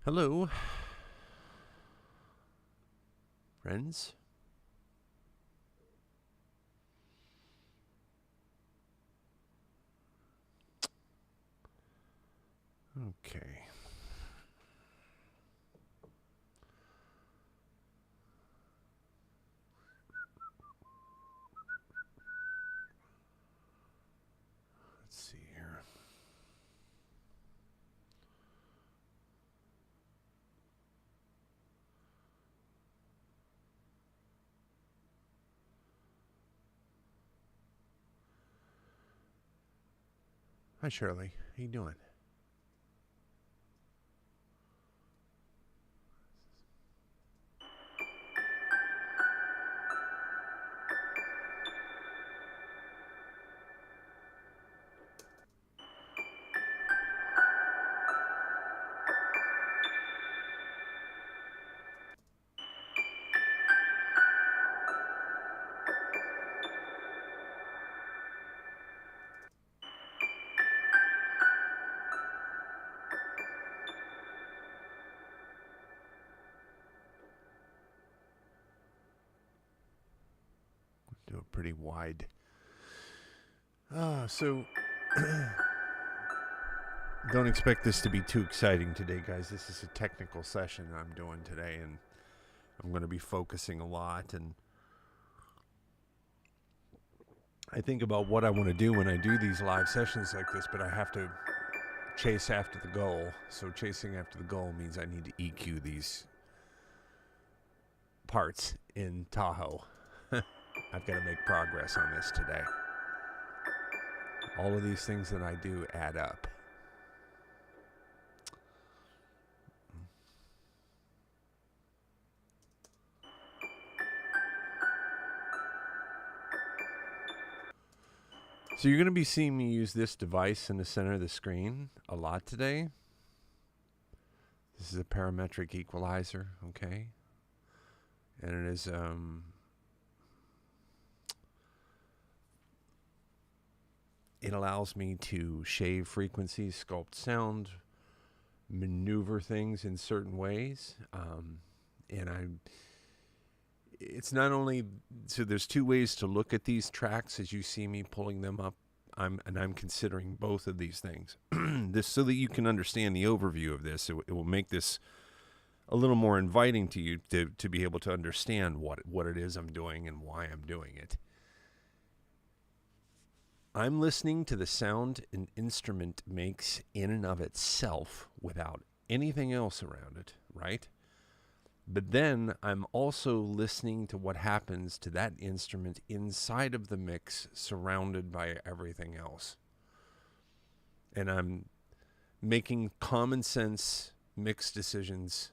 Hello, friends. Okay. Let's see here. Hi, Shirley. How you doing? Do a pretty wide. So don't expect this to be too exciting today, guys. This is a technical session I'm doing today, and I'm going to be focusing a lot. And I think about what I want to do when I do these live sessions like this, but I have to chase after the goal. So chasing after the goal means I need to EQ these parts in Tahoe. I've got to make progress on this today. All of these things that I do add up. So you're going to be seeing me use this device in the center of the screen a lot today. This is a parametric equalizer, okay? And it is it allows me to shave frequencies, sculpt sound, maneuver things in certain ways. It's not only, so there's two ways to look at these tracks as you see me pulling them up. I'm considering both of these things. This so that you can understand the overview of this. It will make this a little more inviting to you to be able to understand what it is I'm doing and why I'm doing it. I'm listening to the sound an instrument makes in and of itself without anything else around it, right? But then I'm also listening to what happens to that instrument inside of the mix, surrounded by everything else. And I'm making common sense mix decisions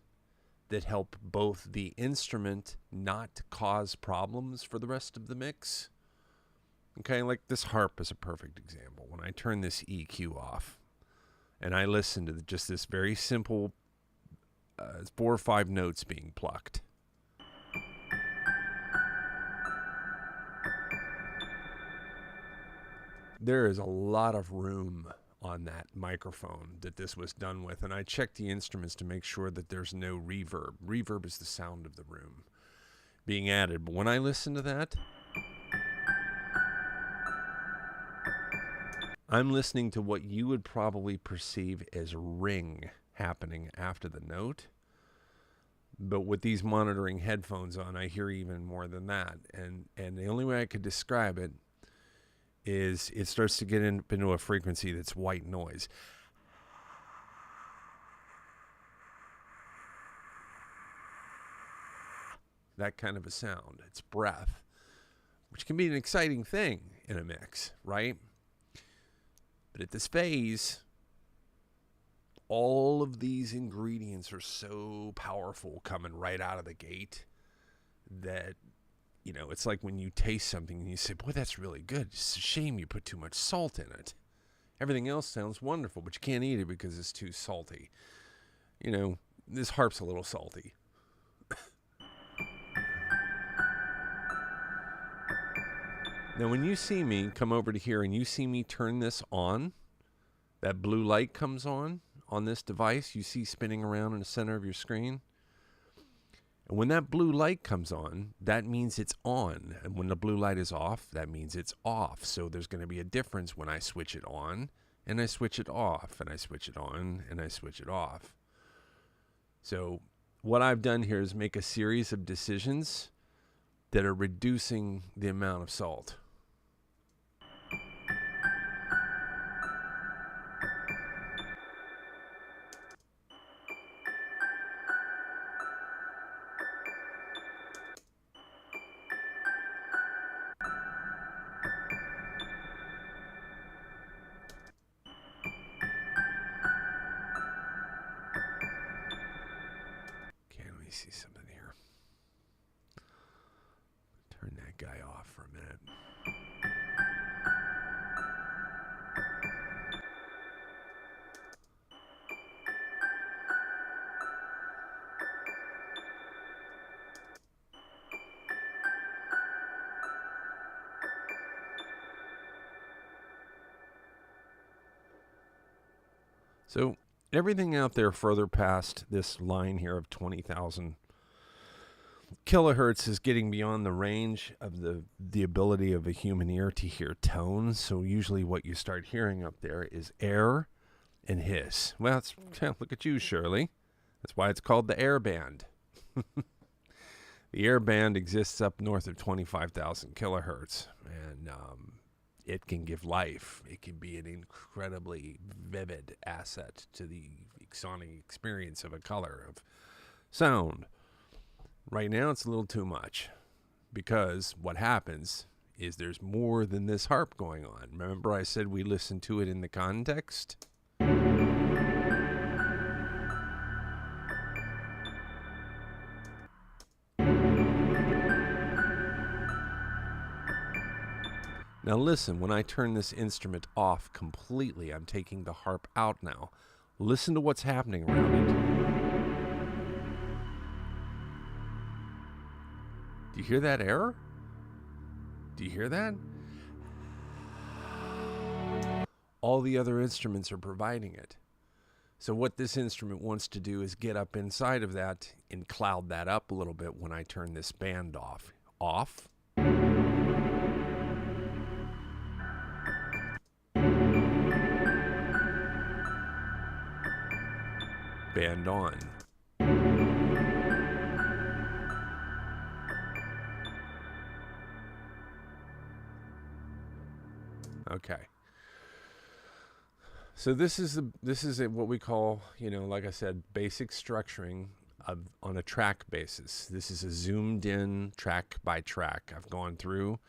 that help both the instrument not cause problems for the rest of the mix. Okay, like this harp is a perfect example. When I turn this EQ off and I listen to just this very simple 4 or 5 notes being plucked. There is a lot of room on that microphone that this was done with, and I checked the instruments to make sure that there's no reverb. Reverb is the sound of the room being added. But when I listen to that, I'm listening to what you would probably perceive as ring happening after the note. But with these monitoring headphones on, I hear even more than that. And the only way I could describe it is it starts to get into a frequency that's white noise. That kind of a sound. It's breath, which can be an exciting thing in a mix, right? But at this phase, all of these ingredients are so powerful coming right out of the gate that, you know, it's like when you taste something and you say, boy, that's really good. It's a shame you put too much salt in it. Everything else sounds wonderful, but you can't eat it because it's too salty. You know, this harp's a little salty. Now, when you see me come over to here and you see me turn this on, that blue light comes on on this device you see spinning around in the center of your screen. And when that blue light comes on, that means it's on. And when the blue light is off, that means it's off. So there's going to be a difference when I switch it on and I switch it off and I switch it on and I switch it off. So what I've done here is make a series of decisions that are reducing the amount of salt. See something here. Turn that guy off for a minute. So everything out there further past this line here of 20,000 kilohertz is getting beyond the range of the ability of a human ear to hear tones. So usually what you start hearing up there is air and hiss. Well, look at you, Shirley. That's why it's called the air band. The air band exists up north of 25,000 kilohertz, and it can give life. It can be an incredibly vivid asset to the sonic experience of a color, of sound. Right now, it's a little too much, because what happens is there's more than this harp going on. Remember I said we listen to it in the context? Now listen, when I turn this instrument off completely, I'm taking the harp out now. Listen to what's happening around it. Do you hear that error? Do you hear that? All the other instruments are providing it. So what this instrument wants to do is get up inside of that and cloud that up a little bit when I turn this band off. Off. Band on. Okay. So this is what we call, like I said, basic structuring on a track basis. This is a zoomed in track by track. I've gone through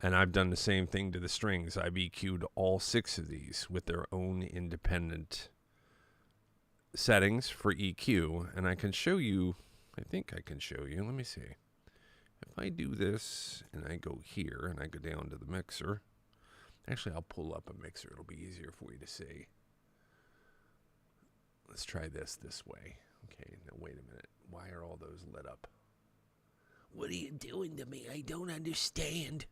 and I've done the same thing to the strings. I've EQ'd all 6 of these with their own independent settings for EQ, and I can show you, I think I can show you, let me see. If I do this and I go here and I go down to the mixer, actually I'll pull up a mixer, it'll be easier for you to see. Let's try this way. Okay, now wait a minute, why are all those lit up? What are you doing to me? I don't understand.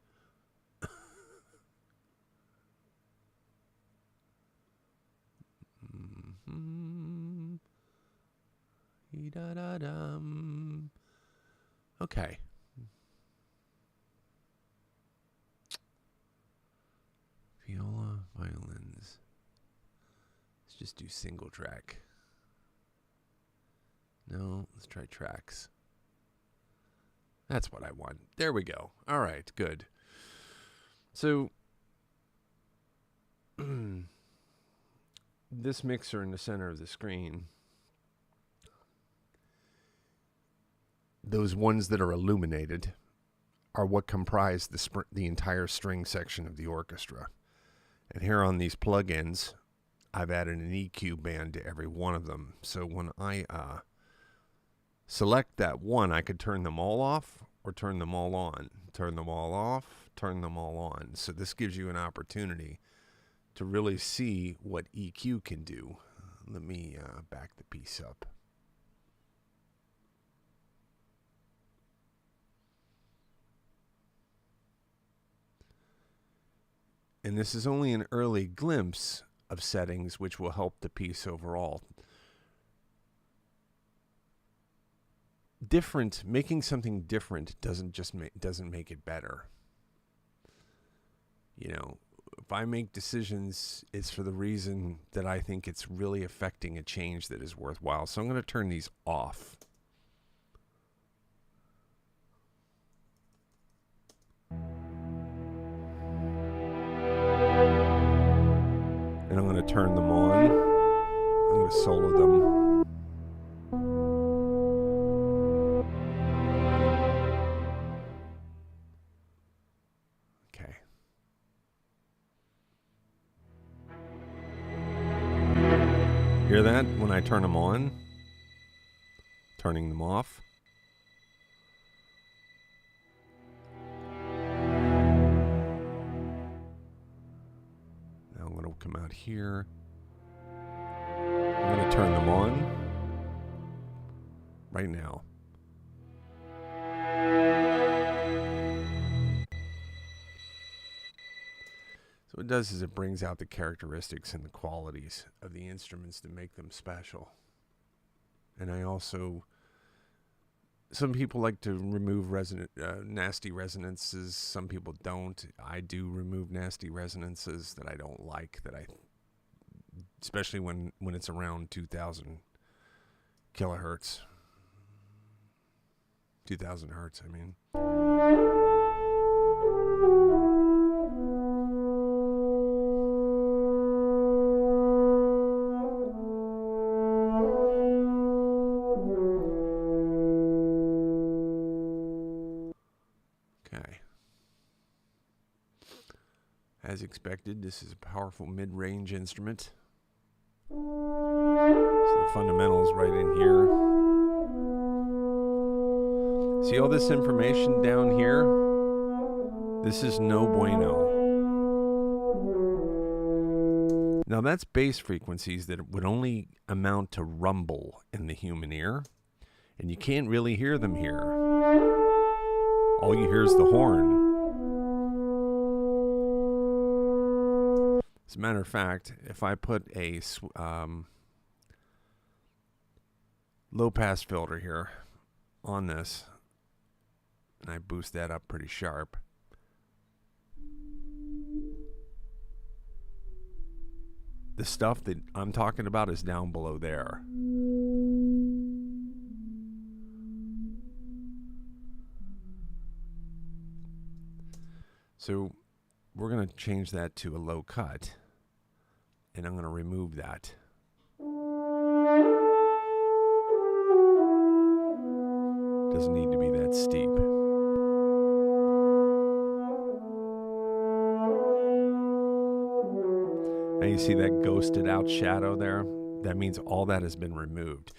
Okay. Viola, violins. Let's just do single track. No, let's try tracks. That's what I want. There we go. All right, good. So this mixer in the center of the screen, those ones that are illuminated are what comprise the entire string section of the orchestra. And here on these plugins, I've added an EQ band to every one of them. So when I select that one, I could turn them all off or turn them all on. Turn them all off, turn them all on. So this gives you an opportunity to really see what EQ can do. Let me back the piece up. And this is only an early glimpse of settings, which will help the piece overall. Making something different doesn't make it better. You know, if I make decisions, it's for the reason that I think it's really affecting a change that is worthwhile. So I'm going to turn these off. And I'm going to turn them on. I'm going to solo them. Okay. Hear that when I turn them on? Turning them off. Now I'm going to come out here. I'm going to turn them on right now. So what it does is it brings out the characteristics and the qualities of the instruments to make them special. And I also, some people like to remove nasty resonances. Some people don't. I do remove nasty resonances that I don't like, especially when it's around 2,000 kilohertz. 2,000 hertz, I mean. Okay. As expected, this is a powerful mid-range instrument. So the fundamentals right in here. See all this information down here? This is no bueno. Now that's bass frequencies that would only amount to rumble in the human ear, and you can't really hear them here. All you hear is the horn. As a matter of fact, if I put a low-pass filter here on this, and I boost that up pretty sharp, the stuff that I'm talking about is down below there. So we're going to change that to a low cut, and I'm going to remove that. Doesn't need to be that steep. Now you see that ghosted out shadow there? That means all that has been removed.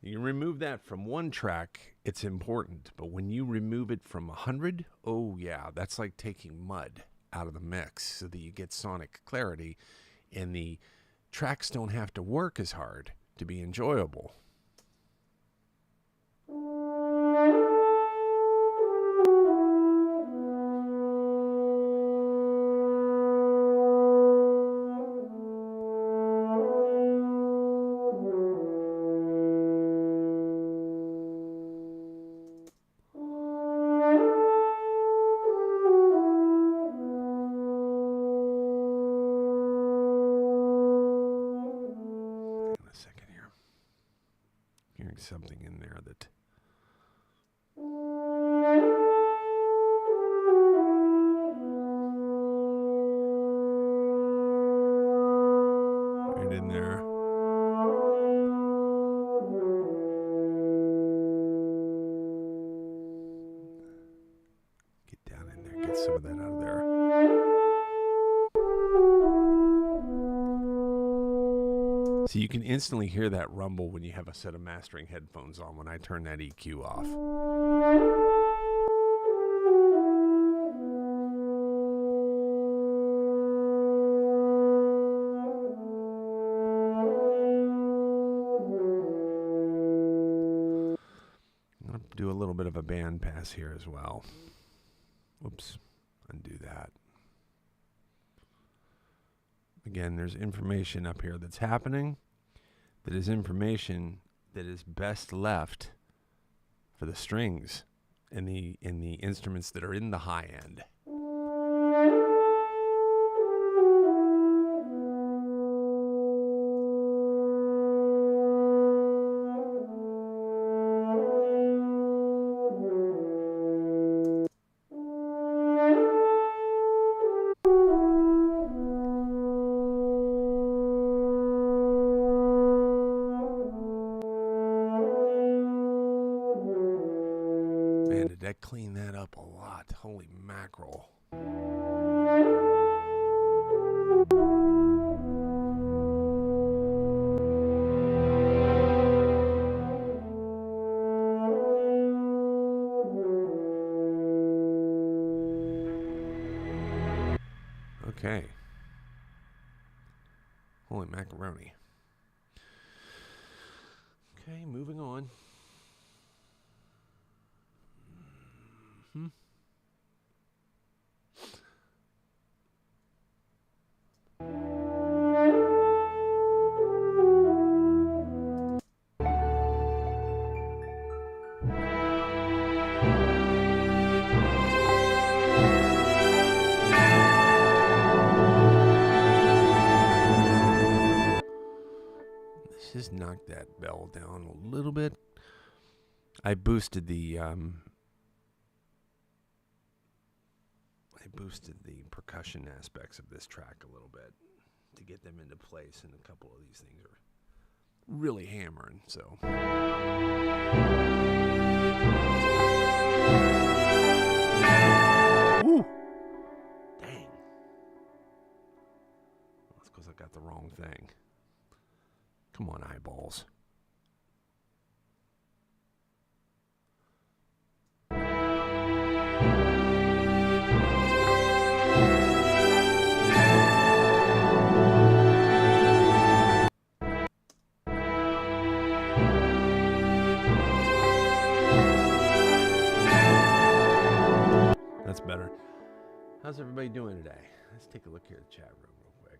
You remove that from one track, it's important. But when you remove it from 100, oh yeah, that's like taking mud out of the mix so that you get sonic clarity, and the tracks don't have to work as hard to be enjoyable. Something in there that right in there. Get down in there, get some of that out of there. So you can instantly hear that rumble when you have a set of mastering headphones on when I turn that EQ off. I'm going to do a little bit of a band pass here as well. Whoops, undo that. Again, there's information up here that's happening. That is information that is best left for the strings and the instruments that are in the high end. Man, did that clean that up a lot. Holy mackerel. Okay. Holy macaroni. Okay, moving on. Just knock that bell down a little bit. I boosted the percussion aspects of this track a little bit to get them into place, and a couple of these things are really hammering. So woo! Dang. That's because I got the wrong thing. Come on, eyeballs. That's better. How's everybody doing today? Let's take a look here at the chat room real quick.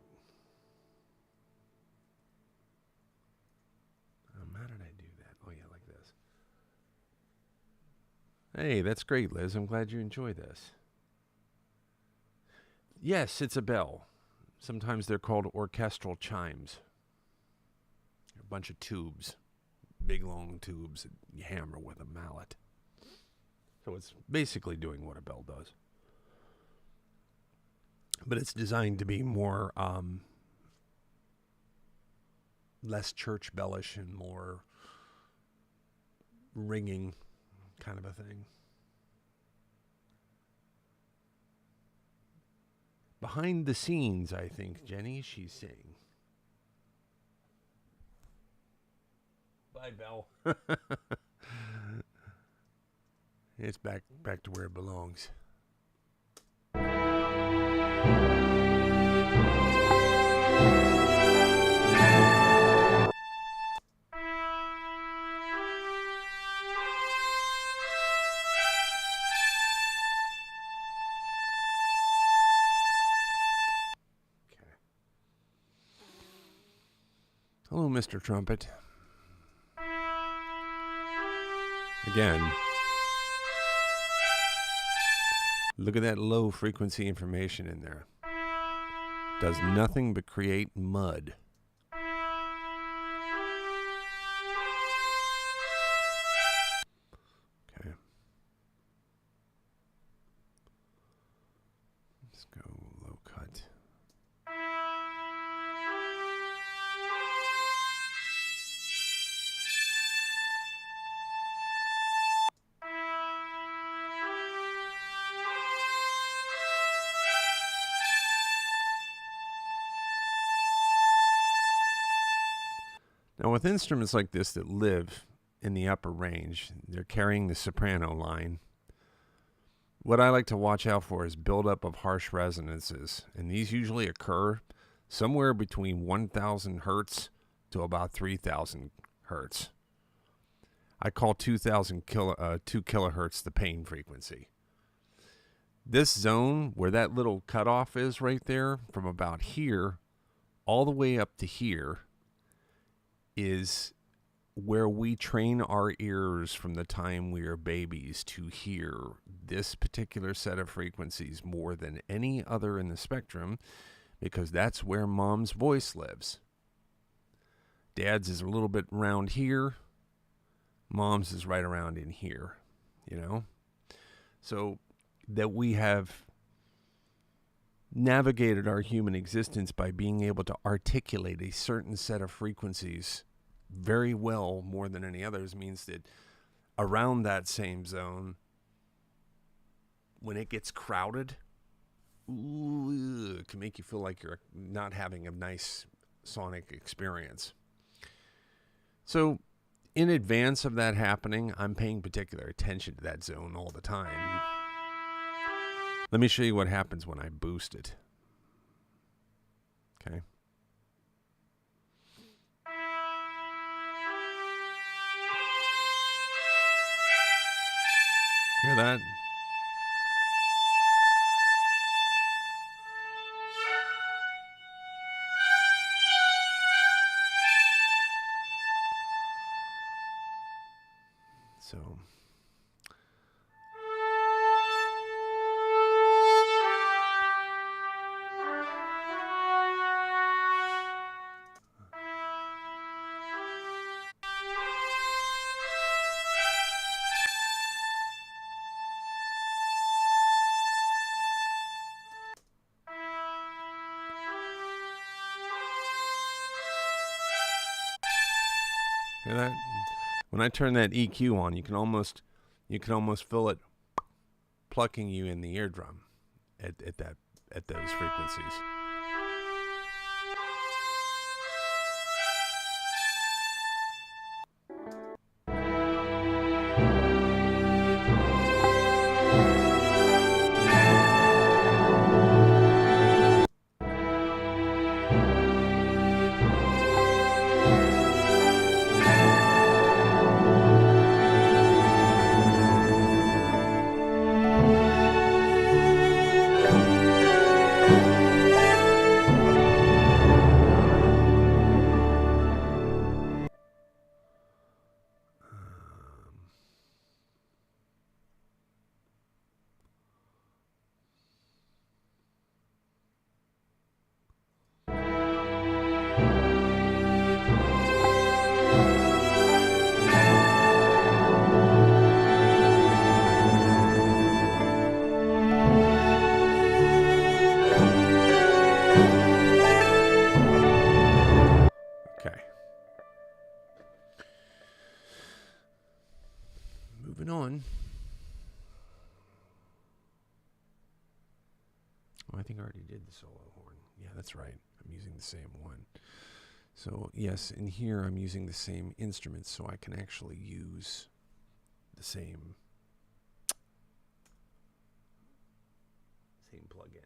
How did I do that? Oh, yeah, like this. Hey, that's great, Liz. I'm glad you enjoy this. Yes, it's a bell. Sometimes they're called orchestral chimes. A bunch of tubes, big long tubes that you hammer with a mallet. So it's basically doing what a bell does. But it's designed to be more, less church bellish and more ringing kind of a thing. Behind the scenes, I think, Jenny, she's saying. Bye, Belle. It's back to where it belongs. Hello, Mr. Trumpet. Again, look at that low frequency information in there. Does nothing but create mud. Okay. Let's go low cut. Now, with instruments like this that live in the upper range, they're carrying the soprano line. What I like to watch out for is buildup of harsh resonances, and these usually occur somewhere between 1,000 hertz to about 3,000 hertz. I call 2 kilohertz the pain frequency. This zone where that little cutoff is right there, from about here all the way up to here is where we train our ears from the time we are babies to hear this particular set of frequencies more than any other in the spectrum, because that's where mom's voice lives. Dad's is a little bit around here. Mom's is right around in here, you know? So that we have navigated our human existence by being able to articulate a certain set of frequencies very well, more than any others, means that around that same zone, when it gets crowded, it can make you feel like you're not having a nice sonic experience. So in advance of that happening, I'm paying particular attention to that zone all the time. Let me show you what happens when I boost it. Okay. Hear that? So hear that? When I turn that EQ on, you can almost feel it plucking you in the eardrum at those frequencies. On. Oh, I think I already did the solo horn. Yeah, that's right. I'm using the same one. So yes, in here I'm using the same instruments, so I can actually use the same plug-in.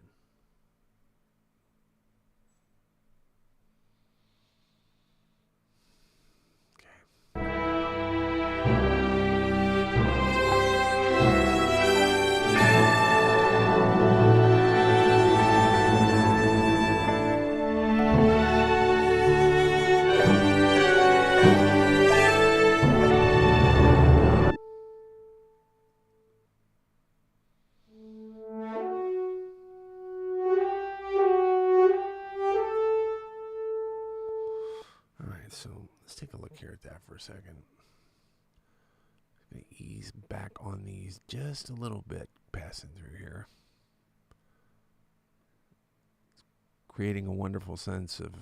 So let's take a look here at that for a second. I'm going to ease back on these just a little bit, passing through here. Creating a wonderful sense of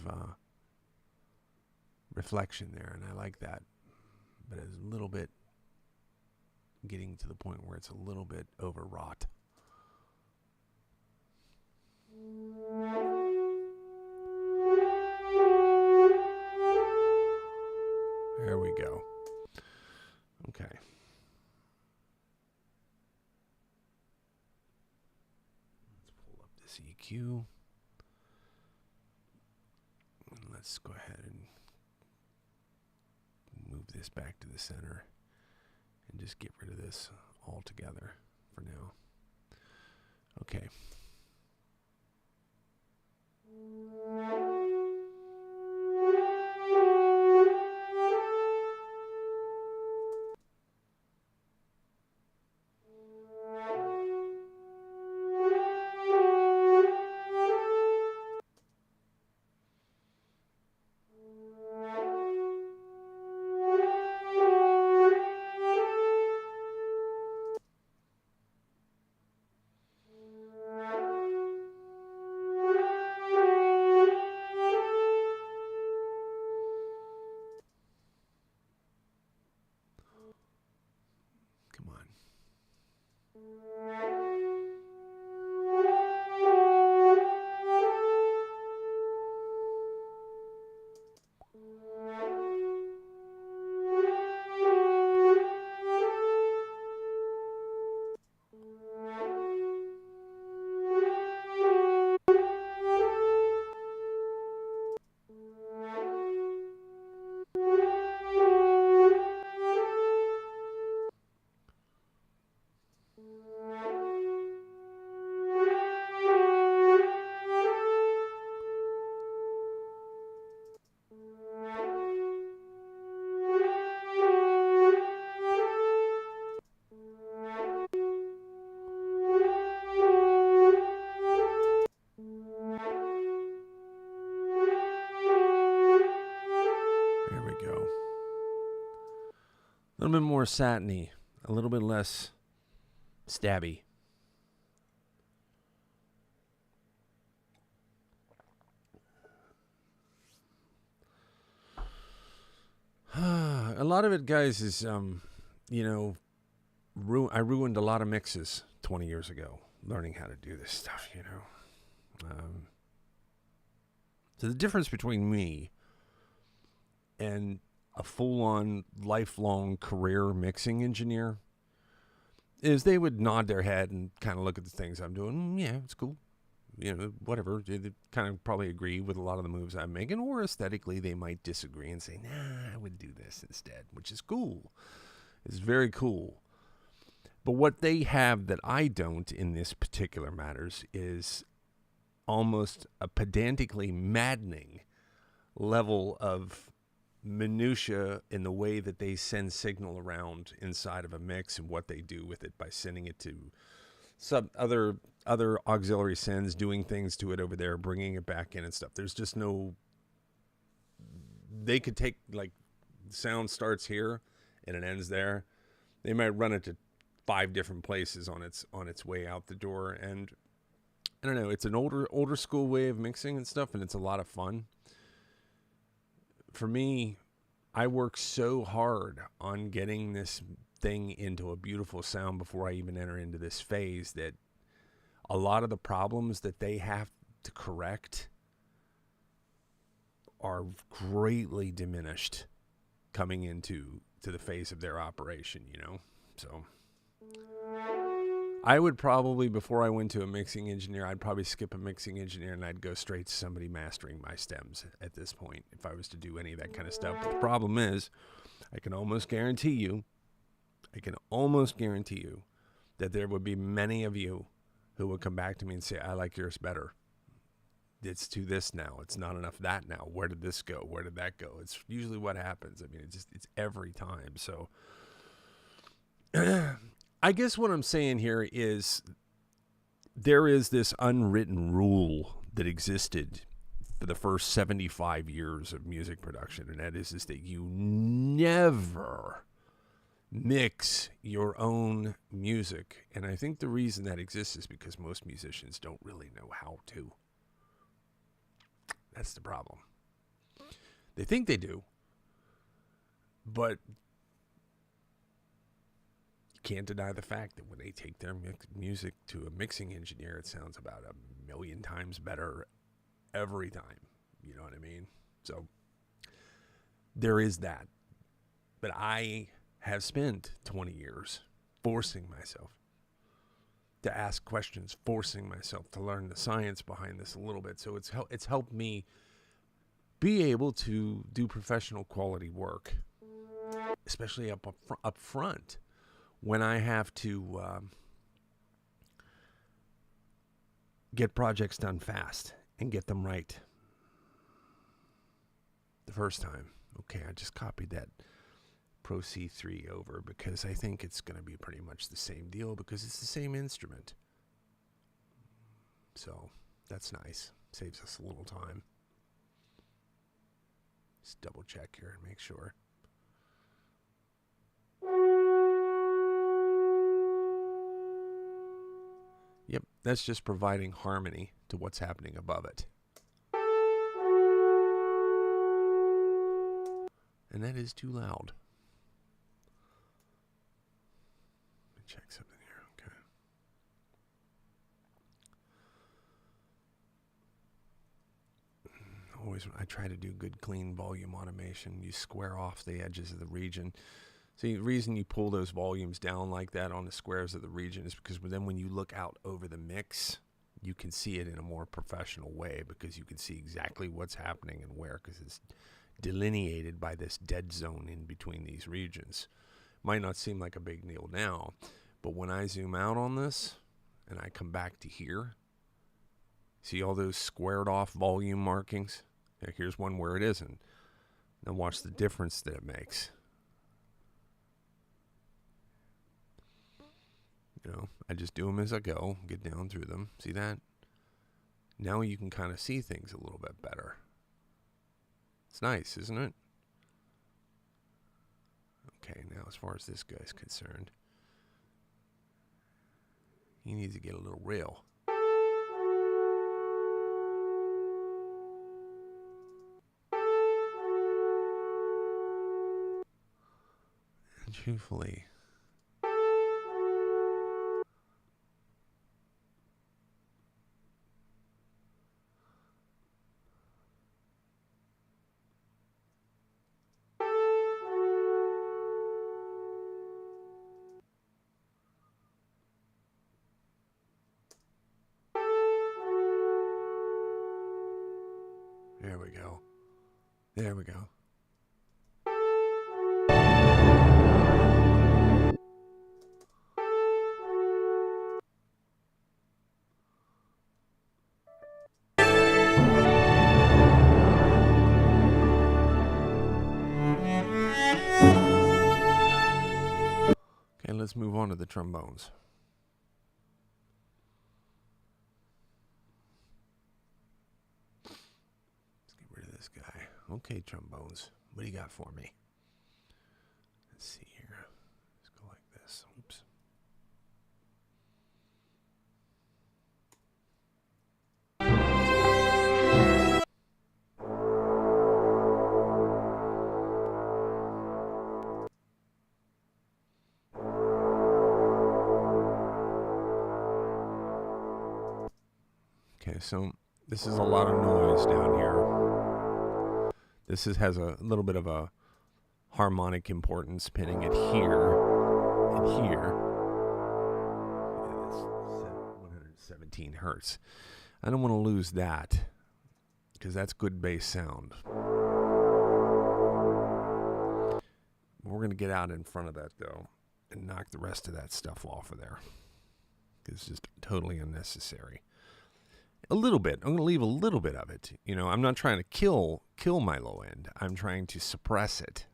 reflection there, and I like that. But it's a little bit getting to the point where it's a little bit overwrought. There we go. Okay. Let's pull up this EQ. And let's go ahead and move this back to the center and just get rid of this altogether for now. Okay. There we go. A little bit more satiny, a little bit less stabby. A lot of it, guys, is, you know, I ruined a lot of mixes 20 years ago learning how to do this stuff, you know. So the difference between me and a full-on, lifelong career mixing engineer is they would nod their head and kind of look at the things I'm doing. Yeah, it's cool. You know, whatever. They kind of probably agree with a lot of the moves I'm making, or aesthetically they might disagree and say, nah, I would do this instead, which is cool. It's very cool. But what they have that I don't in this particular matters is almost a pedantically maddening level of minutia in the way that they send signal around inside of a mix and what they do with it by sending it to other auxiliary sends, doing things to it over there, bringing it back in and stuff. There's just no. They could take, like, sound starts here and it ends there. They might run it to 5 different places on its way out the door, and I don't know. It's an older school way of mixing and stuff, and it's a lot of fun. For me, I work so hard on getting this thing into a beautiful sound before I even enter into this phase that a lot of the problems that they have to correct are greatly diminished coming into the phase of their operation, you know? So I would probably, before I went to a mixing engineer, I'd probably skip a mixing engineer and I'd go straight to somebody mastering my stems at this point if I was to do any of that kind of stuff. But the problem is, I can almost guarantee you that there would be many of you who would come back to me and say, I like yours better. It's to this now. It's not enough that now. Where did this go? Where did that go? It's usually what happens. I mean, it's every time. So I guess what I'm saying here is there is this unwritten rule that existed for the first 75 years of music production, and that is that you never mix your own music. And I think the reason that exists is because most musicians don't really know how to. That's the problem. They think they do, but you can't deny the fact that when they take their music to a mixing engineer, it sounds about 1,000,000 times better every time. You know what I mean? So there is that. But I have spent 20 years forcing myself to ask questions, forcing myself to learn the science behind this a little bit. So it's helped me be able to do professional quality work, especially up front when I have to get projects done fast and get them right the first time. Okay, I just copied that Pro C3 over because I think it's going to be pretty much the same deal because it's the same instrument. So that's nice. Saves us a little time. Just double check here and make sure. Yep, that's just providing harmony to what's happening above it. And that is too loud. Let me check something here. Okay. I try to do good, clean volume automation. You square off the edges of the region. So the reason you pull those volumes down like that on the squares of the region is because then when you look out over the mix, you can see it in a more professional way, because you can see exactly what's happening and where, because it's delineated by this dead zone in between these regions. Might not seem like a big deal now, but when I zoom out on this and I come back to here, see all those squared off volume markings? Here's one where it isn't. Now watch the difference that it makes. I just do them as I go, get down through them. See that? Now you can kind of see things a little bit better. It's nice, isn't it? Okay, now as far as this guy's concerned, he needs to get a little real. And truthfully, there we go. There we go. Okay, let's move on to the trombones. This guy. Okay, trombones. What do you got for me? Let's see here. Let's go like this. Oops. Okay, so this is a lot of noise down here. This has a little bit of a harmonic importance, pinning it here and here. Yeah, that's 117 hertz. I don't want to lose that, because that's good bass sound. We're going to get out in front of that, though, and knock the rest of that stuff off of there. It's just totally unnecessary. A little bit. I'm going to leave a little bit of it. I'm not trying to kill my low end. I'm trying to suppress it.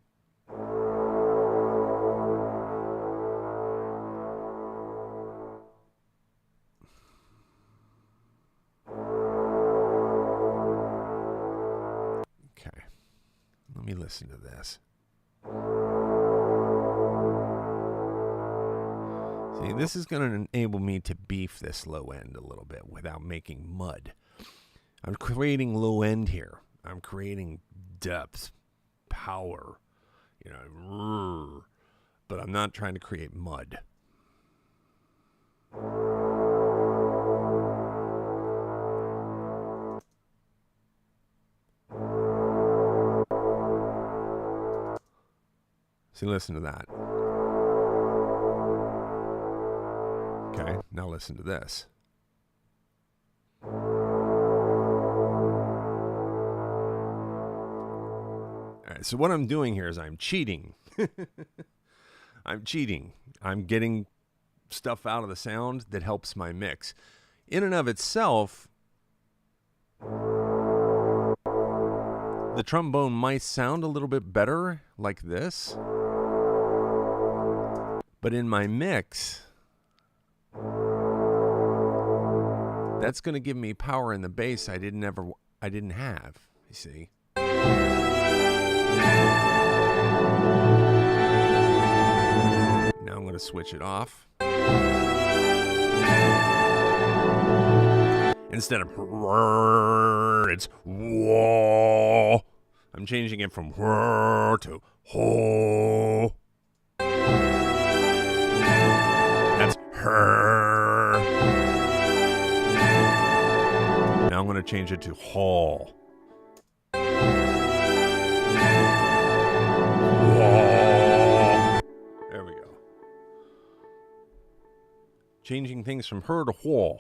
Okay. Let me listen to this. See, this is going to enable me to beef this low end a little bit without making mud. I'm creating low end here. I'm creating depth, power, but I'm not trying to create mud. See, listen to that. Okay, now listen to this. All right, so what I'm doing here is I'm cheating. I'm cheating. I'm getting stuff out of the sound that helps my mix. In and of itself, the trombone might sound a little bit better like this, but in my mix, that's going to give me power in the bass I didn't have, you see. Now I'm going to switch it off. Instead of it's whoa. I'm changing it from to ho. That's her. Now I'm going to change it to haul. changing things from her to whore.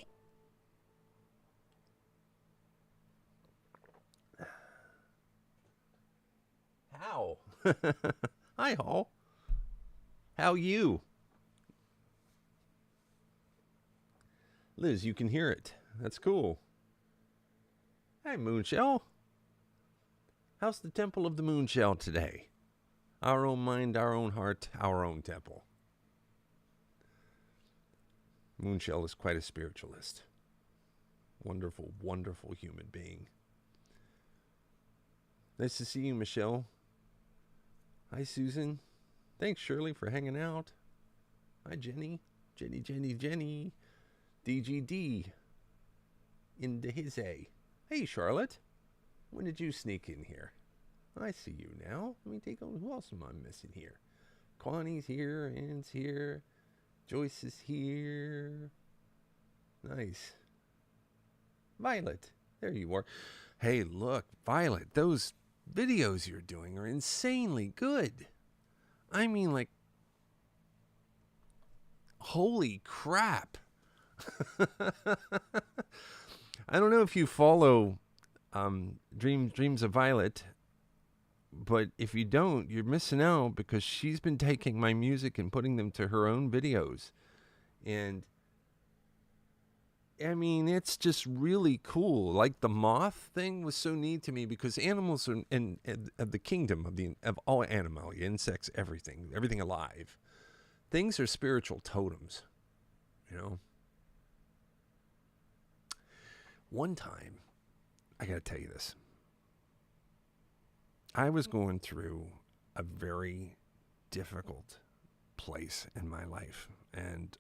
How? Hi, Hall. How you? Liz, you can hear it. That's cool. Hey, Moonshell. How's the Temple of the Moonshell today? Our own mind, our own heart, our own temple. Moonshell is quite a spiritualist. Wonderful, wonderful human being. Nice to see you, Michelle. Hi, Susan. Thanks, Shirley, for hanging out. Hi, Jenny. Jenny. DGD. Into his A. Hey, Charlotte. When did you sneak in here? I see you now. Let me take on. Who else am I missing here? Connie's here. Ann's here. Joyce is here. Nice. Violet. There you are. Hey, look, Violet. Those videos you're doing are insanely good. I mean, like, holy crap. I don't know if you follow Dreams of Violet, but if you don't, you're missing out, because she's been taking my music and putting them to her own videos. And I mean, it's just really cool. Like, the moth thing was so neat to me, because animals are in of the kingdom of all animal, insects, everything alive. Things are spiritual totems, you know. One time, I got to tell you this. I was going through a very difficult place in my life, and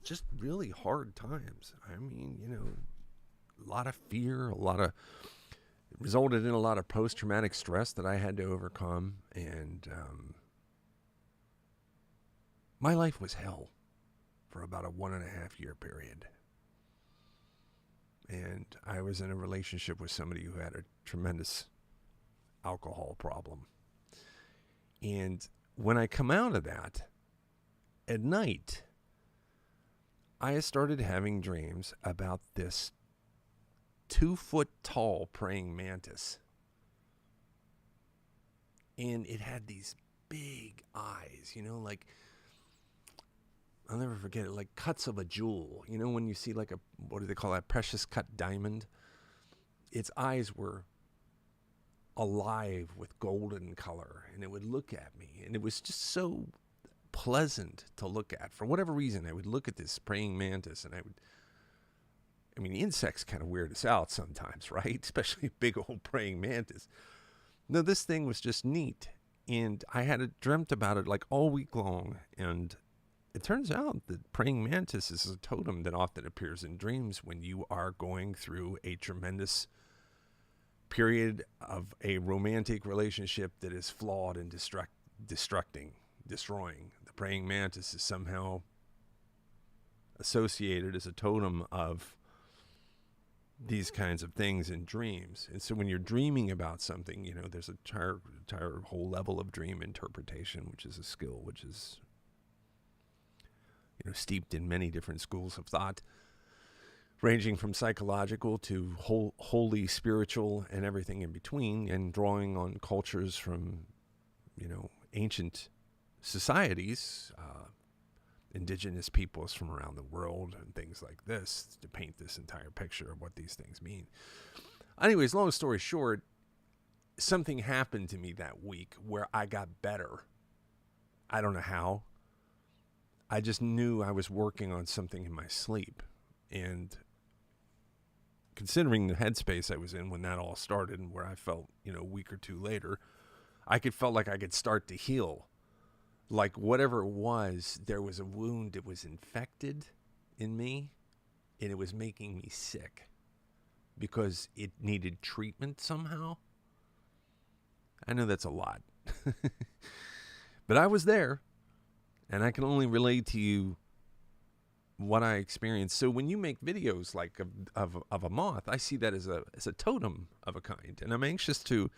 just really hard times. I mean, you know, a lot of fear, it resulted in a lot of post-traumatic stress that I had to overcome, and my life was hell for about a 1.5 year period. And I was in a relationship with somebody who had a tremendous alcohol problem. And when I come out of that, at night, I started having dreams about this 2-foot tall praying mantis. And it had these big eyes, you know, like, I'll never forget it, like cuts of a jewel. You know, when you see like what do they call that, precious cut diamond? Its eyes were alive with golden color, and it would look at me, and it was just so pleasant to look at. For whatever reason, I would look at this praying mantis, and I mean, insects kind of weird us out sometimes, right? Especially big old praying mantis. No, this thing was just neat, and I had dreamt about it like all week long, and it turns out that praying mantis is a totem that often appears in dreams when you are going through a tremendous period of a romantic relationship that is flawed and destroying. The praying mantis is somehow associated as a totem of these kinds of things in dreams. And so when you're dreaming about something, you know, there's a entire whole level of dream interpretation, which is a skill, which is, you know, steeped in many different schools of thought, ranging from psychological to wholly spiritual and everything in between, and drawing on cultures from, you know, ancient societies, indigenous peoples from around the world and things like this, to paint this entire picture of what these things mean. Anyways, long story short, something happened to me that week where I got better. I don't know how. I just knew I was working on something in my sleep. And considering the headspace I was in when that all started, and where I felt, you know, a week or two later, felt like I could start to heal. Like whatever it was, there was a wound that was infected in me, and it was making me sick because it needed treatment somehow. I know that's a lot, but I was there, and I can only relate to you what I experienced. So when you make videos like of a moth, I see that as a totem of a kind, and I'm anxious to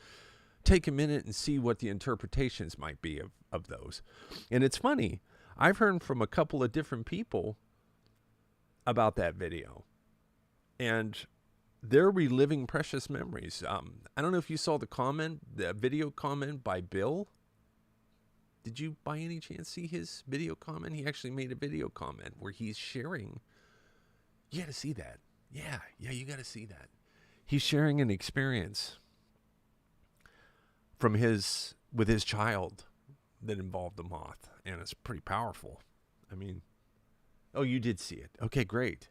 take a minute and see what the interpretations might be of those. And it's funny, I've heard from a couple of different people about that video, and they're reliving precious memories. I don't know if you saw the video comment by Bill. Did you by any chance see his video comment? He actually made a video comment where he's sharing. You got to see that. Yeah, you got to see that. He's sharing an experience with his child that involved the moth, and it's pretty powerful. I mean, oh, you did see it. Okay, great.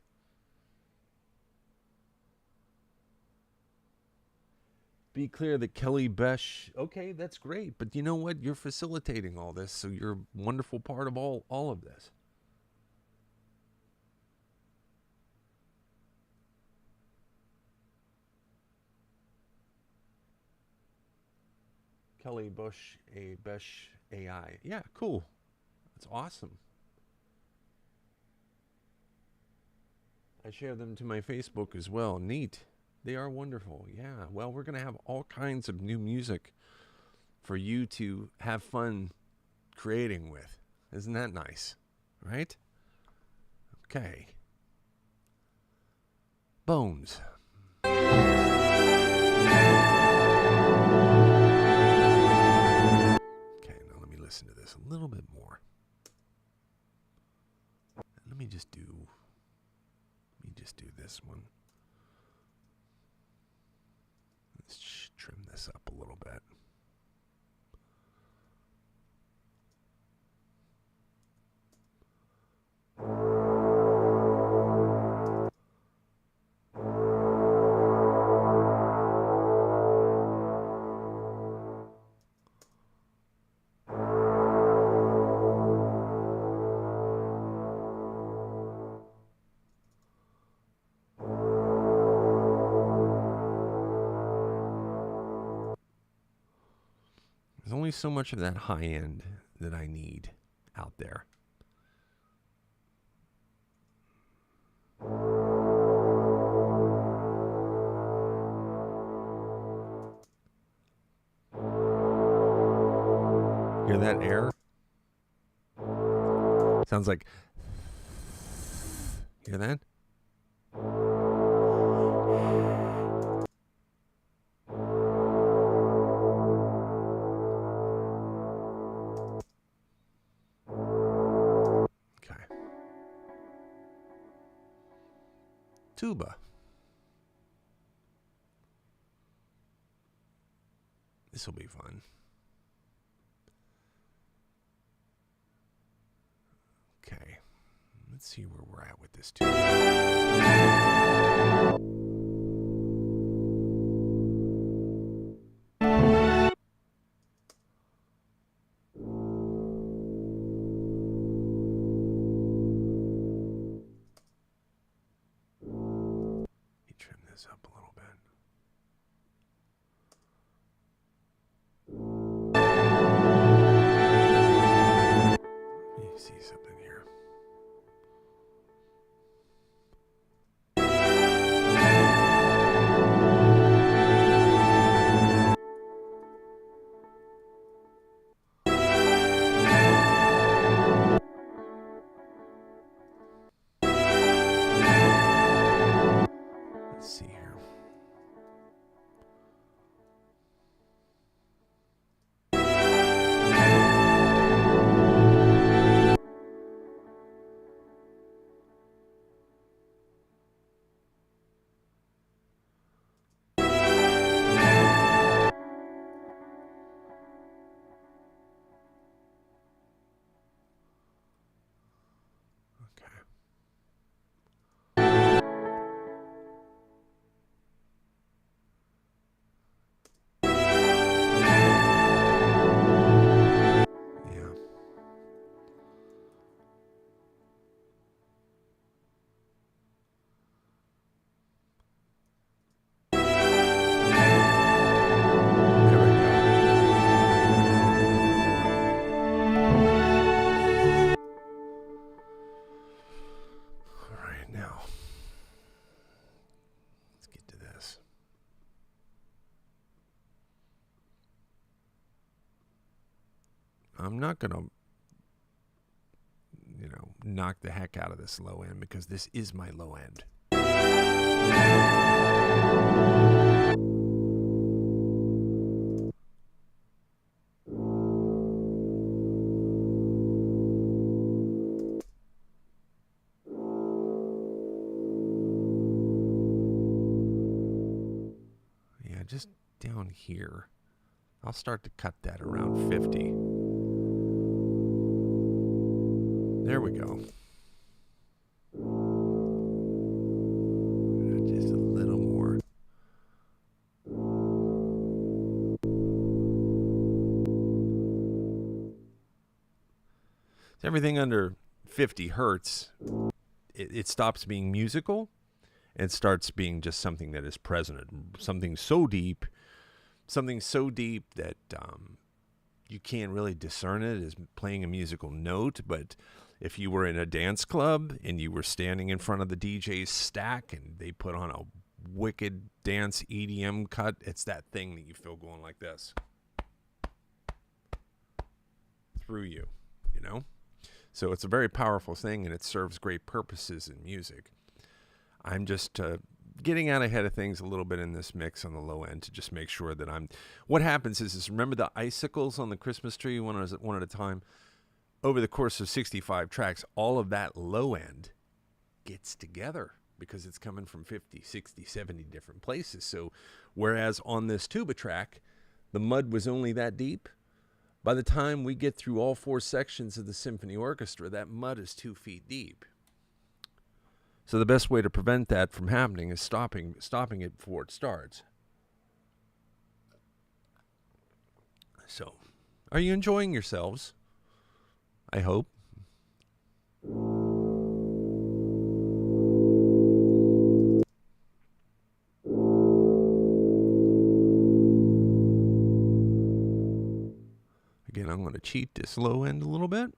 Be clear that Kelly Besh, okay, that's great. But you know what? You're facilitating all this, so you're a wonderful part of all of this. Kelly Besh AI. Yeah, cool. That's awesome. I share them to my Facebook as well. Neat. They are wonderful. Yeah. Well, we're going to have all kinds of new music for you to have fun creating with. Isn't that nice? Right? Okay. Bones. Okay, now let me listen to this a little bit more. Let me just do this one. Let's trim this up a little bit. There's only so much of that high end that I need out there. Hear that air? Sounds like... Hear that? Tuba. This will be fun. Okay. Let's see where we're at with this tuba. Up a little bit. Let me see something here. Let's see here. I'm not going to knock the heck out of this low end, because this is my low end. Yeah, just down here. I'll start to cut that around 50. There we go. Just a little more. So everything under 50 hertz, it stops being musical and starts being just something that is present. Something so deep that you can't really discern it as playing a musical note. But if you were in a dance club and you were standing in front of the DJ's stack and they put on a wicked dance EDM cut, it's that thing that you feel going like this through you, So it's a very powerful thing, and it serves great purposes in music. I'm just getting out ahead of things a little bit in this mix on the low end to just make sure that what happens is remember the icicles on the Christmas tree, one at a time? Over the course of 65 tracks, all of that low end gets together because it's coming from 50, 60, 70 different places. So whereas on this tuba track, the mud was only that deep, by the time we get through all 4 sections of the symphony orchestra, that mud is 2 feet deep. So the best way to prevent that from happening is stopping it before it starts. So, are you enjoying yourselves? I hope. Again, I'm going to cheat this low end a little bit.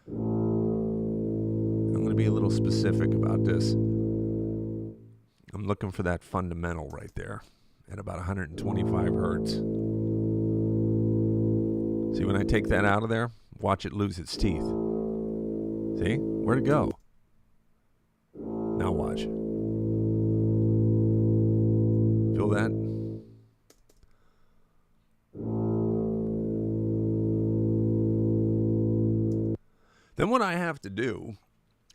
I'm going to be a little specific about this. I'm looking for that fundamental right there at about 125 hertz. See, when I take that out of there, watch it lose its teeth. See? Where'd it go? Now watch. Feel that? Then what I have to do,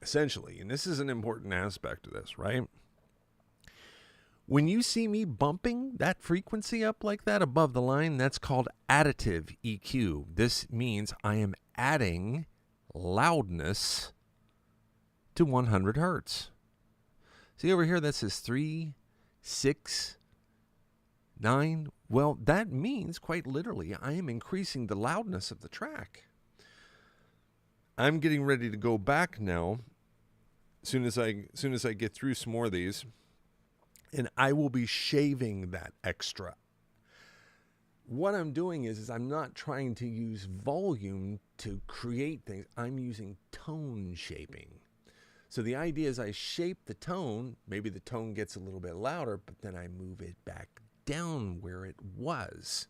essentially, and this is an important aspect of this, right? When you see me bumping that frequency up like that above the line, that's called additive EQ. This means I am adding loudness to 100 hertz. See over here, that says 3, 6, 9. Well, that means quite literally I am increasing the loudness of the track. I'm getting ready to go back now, as soon as I get through some more of these, and I will be shaving that extra. What I'm doing is I'm not trying to use volume to create things. I'm using tone shaping. So the idea is I shape the tone. Maybe the tone gets a little bit louder, but then I move it back down where it was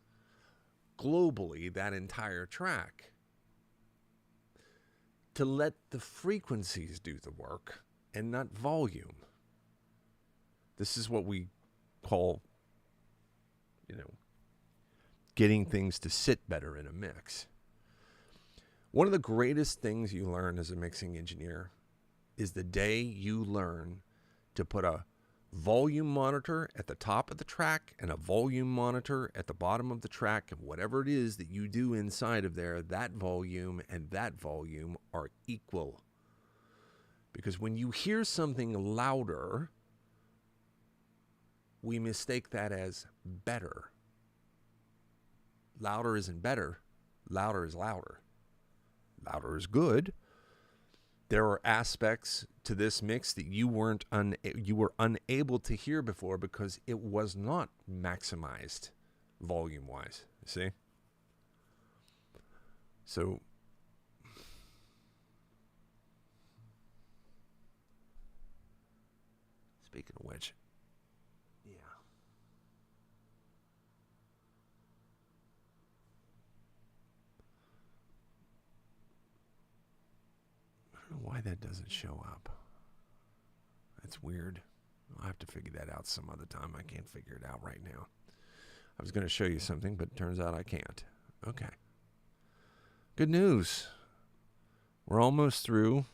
globally, that entire track, to let the frequencies do the work and not volume. This is what we call, getting things to sit better in a mix. One of the greatest things you learn as a mixing engineer is the day you learn to put a volume monitor at the top of the track and a volume monitor at the bottom of the track, and whatever it is that you do inside of there, that volume and that volume are equal. Because when you hear something louder, we mistake that as better. Louder isn't better. Louder is louder. Louder is good. There are aspects to this mix that you were unable to hear before because it was not maximized volume-wise. You see? So speaking of which, yeah. know why that doesn't show up. That's weird. I'll have to figure that out some other time. I can't figure it out right now. I was going to show you something, but it turns out I can't. Okay. Good news. We're almost through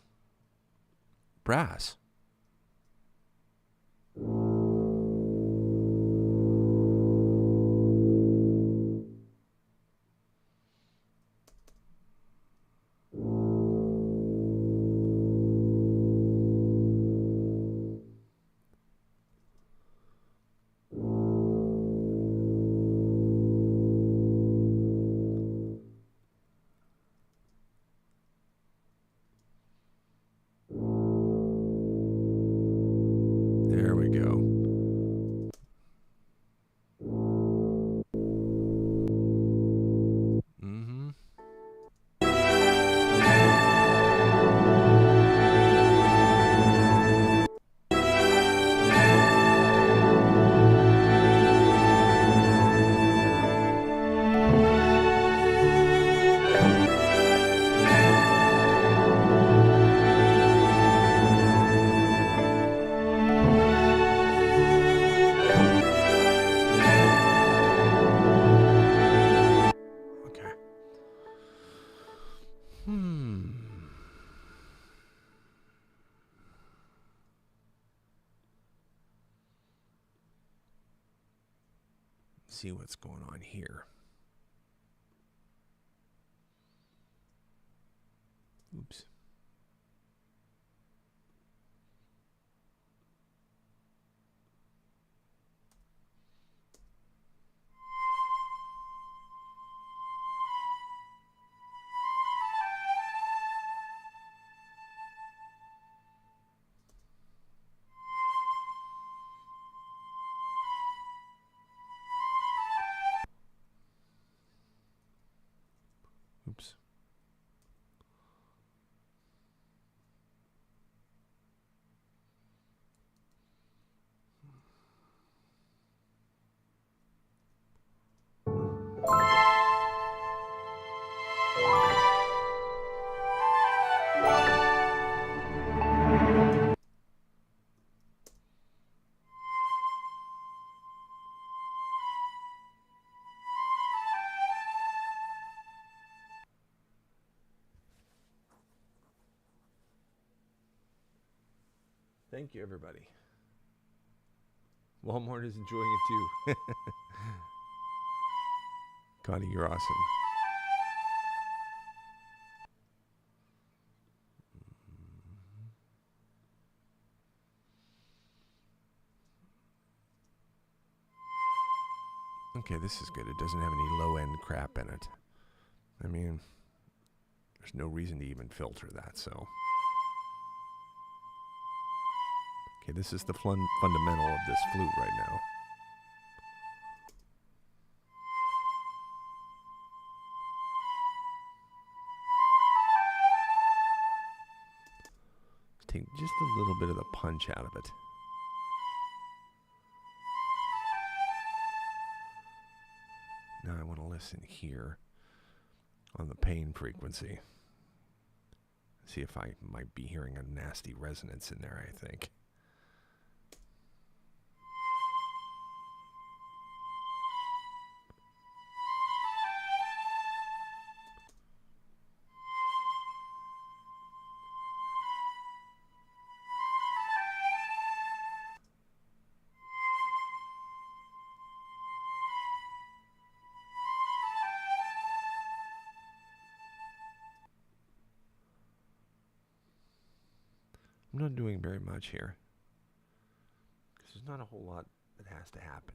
brass. There we go. Mm-hmm. Okay. See what's going on here. Oops. Oops. Thank you, everybody. Walmart is enjoying it too. Connie, you're awesome. Okay, this is good. It doesn't have any low-end crap in it. I mean, there's no reason to even filter that, so. Okay, this is the fundamental of this flute right now. Let's take just a little bit of the punch out of it. Now I want to listen here on the pain frequency. See if I might be hearing a nasty resonance in there, I think. I'm not doing very much here, because there's not a whole lot that has to happen.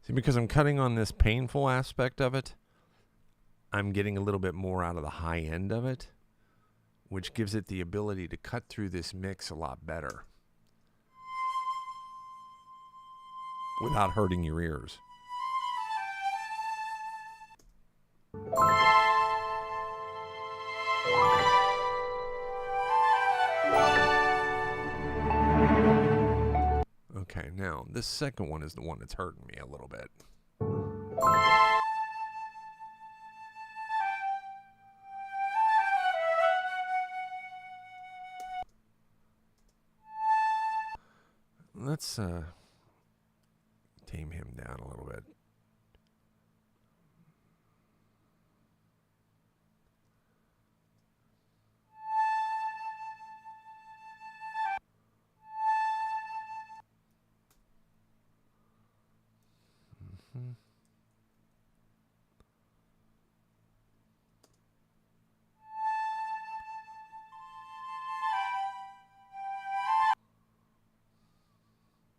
See, because I'm cutting on this painful aspect of it, I'm getting a little bit more out of the high end of it, which gives it the ability to cut through this mix a lot better without hurting your ears. Okay, now this second one is the one that's hurting me a little bit. Let's tame him down a little bit.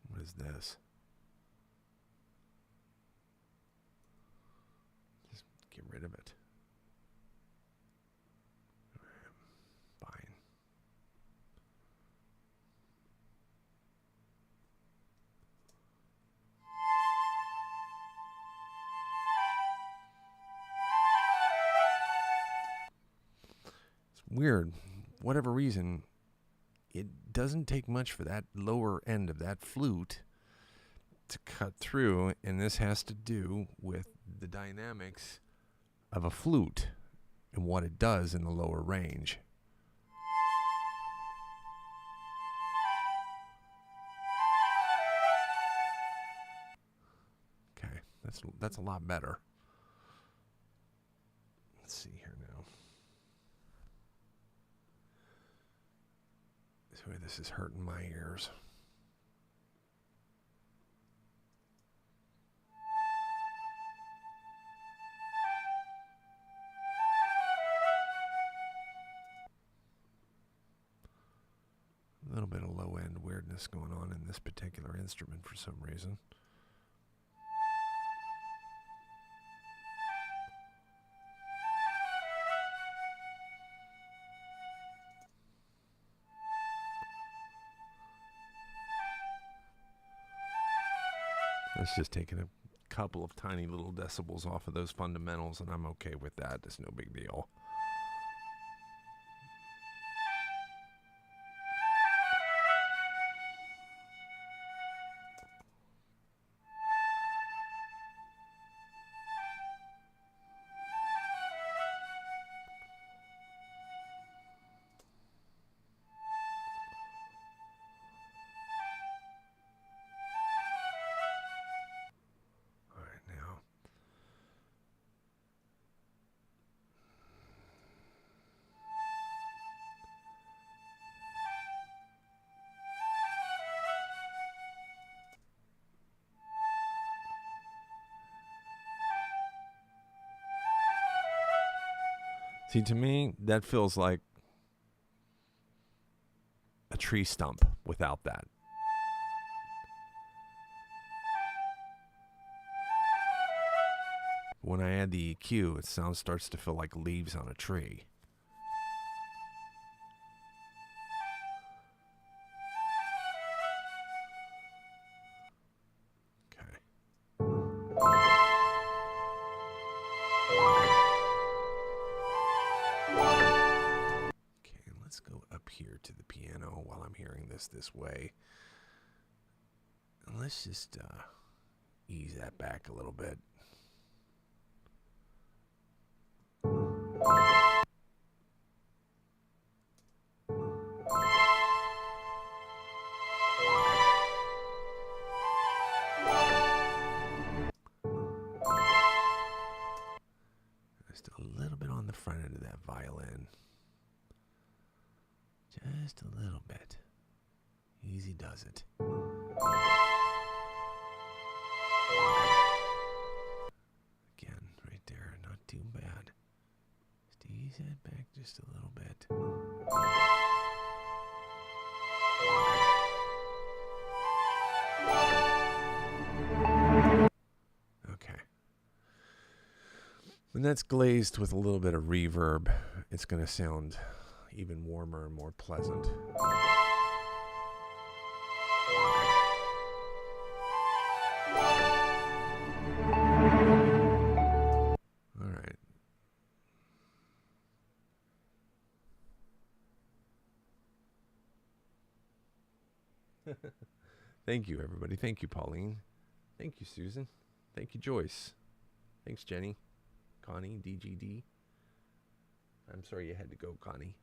What is this? Just get rid of it. Fine. It's weird. Whatever reason, it doesn't take much for that lower end of that flute to cut through, and this has to do with the dynamics of a flute and what it does in the lower range. Okay, that's a lot better. Let's see here now. This is hurting my ears. A little bit of low end weirdness going on in this particular instrument for some reason. It's just taking a couple of tiny little decibels off of those fundamentals, and I'm okay with that. It's no big deal. See, to me, that feels like a tree stump without that. When I add the EQ, it starts to feel like leaves on a tree. Let's go up here to the piano while I'm hearing this way. And let's just ease that back a little bit. Just a little bit on the front end of that violin. Just a little bit. Easy does it. Again, right there, not too bad. Just ease that back just a little bit. that's glazed with a little bit of reverb. It's going to sound even warmer and more pleasant. All right. Thank you, everybody. Thank you, Pauline. Thank you, Susan. Thank you, Joyce. Thanks, Jenny. Connie, DGD. I'm sorry you had to go, Connie.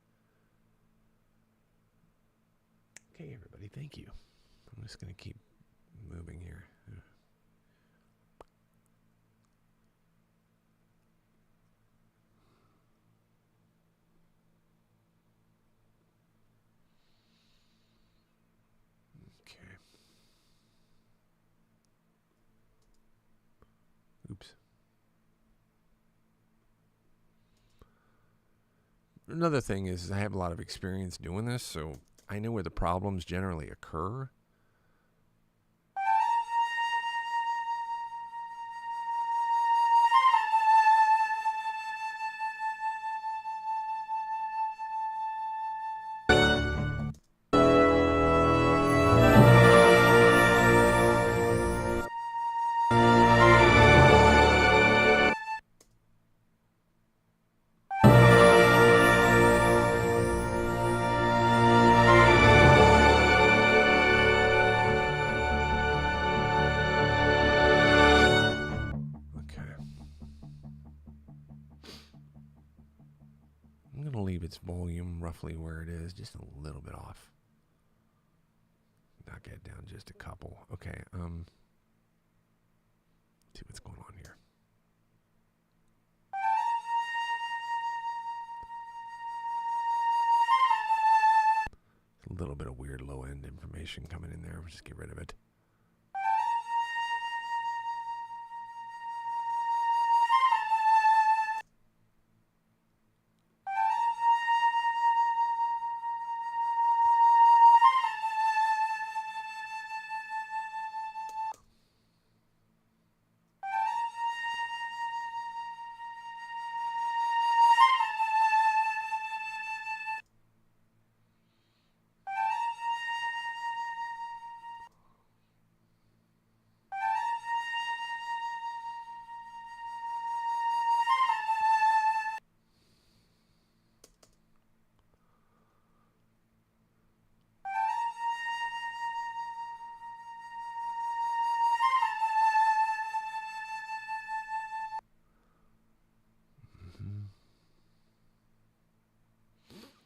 Okay, everybody, thank you. I'm just going to keep moving here. Okay. Oops. Another thing is I have a lot of experience doing this, so I know where the problems generally occur. Its volume roughly where it is, just a little bit off. Knock it down just a couple. Okay, see what's going on here. A little bit of weird low end information coming in there. We'll just get rid of it.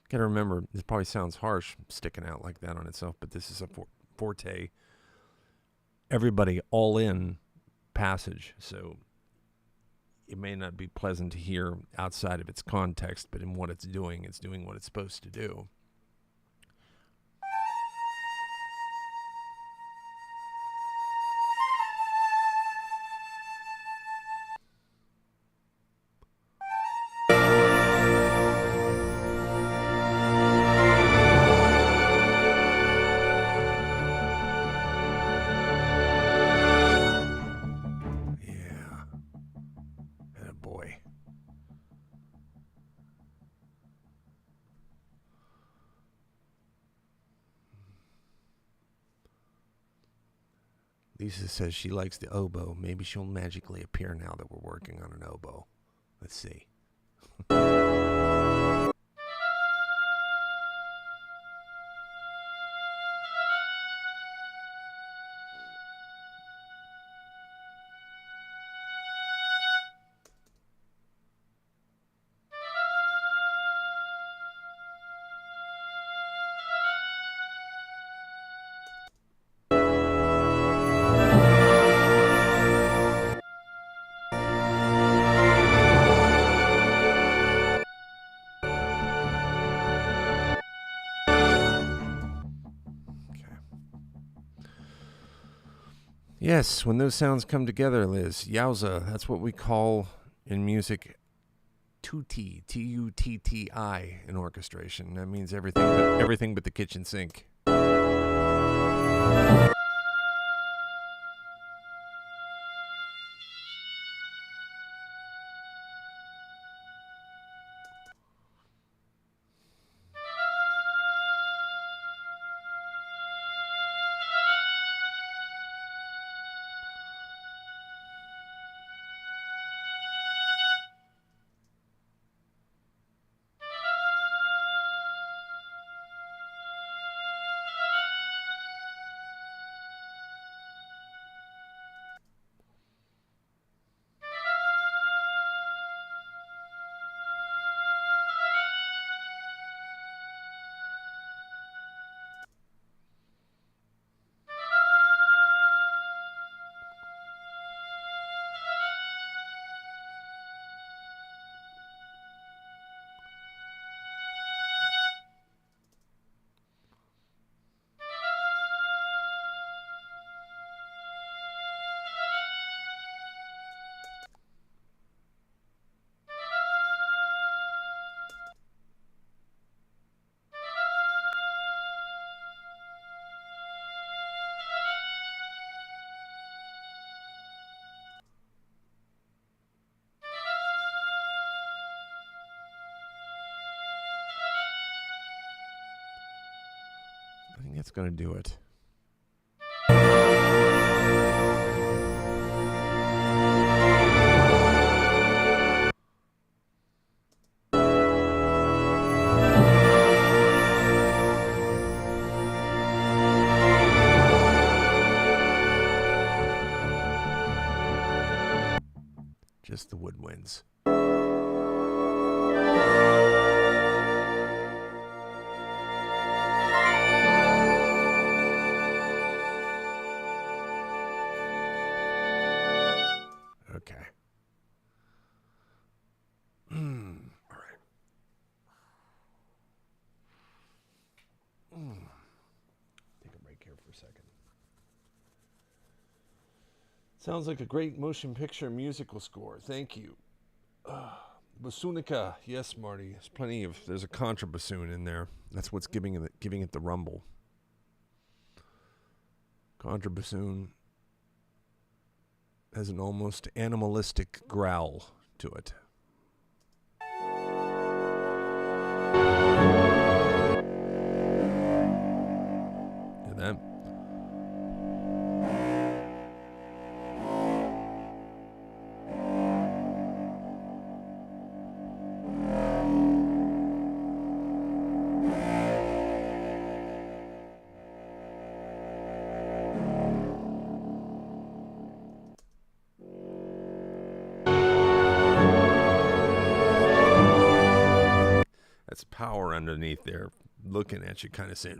Got to remember, this probably sounds harsh, sticking out like that on itself, but this is a forte, everybody all in passage. So it may not be pleasant to hear outside of its context, but in what it's doing what it's supposed to do. Lisa says she likes the oboe. Maybe she'll magically appear now that we're working on an oboe. Let's see. Yes, when those sounds come together, Liz, yowza, that's what we call in music tutti, T-U-T-T-I in orchestration. That means everything but the kitchen sink. I think that's going to do it. Just the woodwinds. Okay. All right. Take a break here for a second. Sounds like a great motion picture musical score. Thank you. Bassonica. Yes, Marty. There's a contrabassoon in there. That's what's giving it the rumble. Contrabassoon has an almost animalistic growl to it. Hear that? That's power underneath there, looking at you, kind of saying,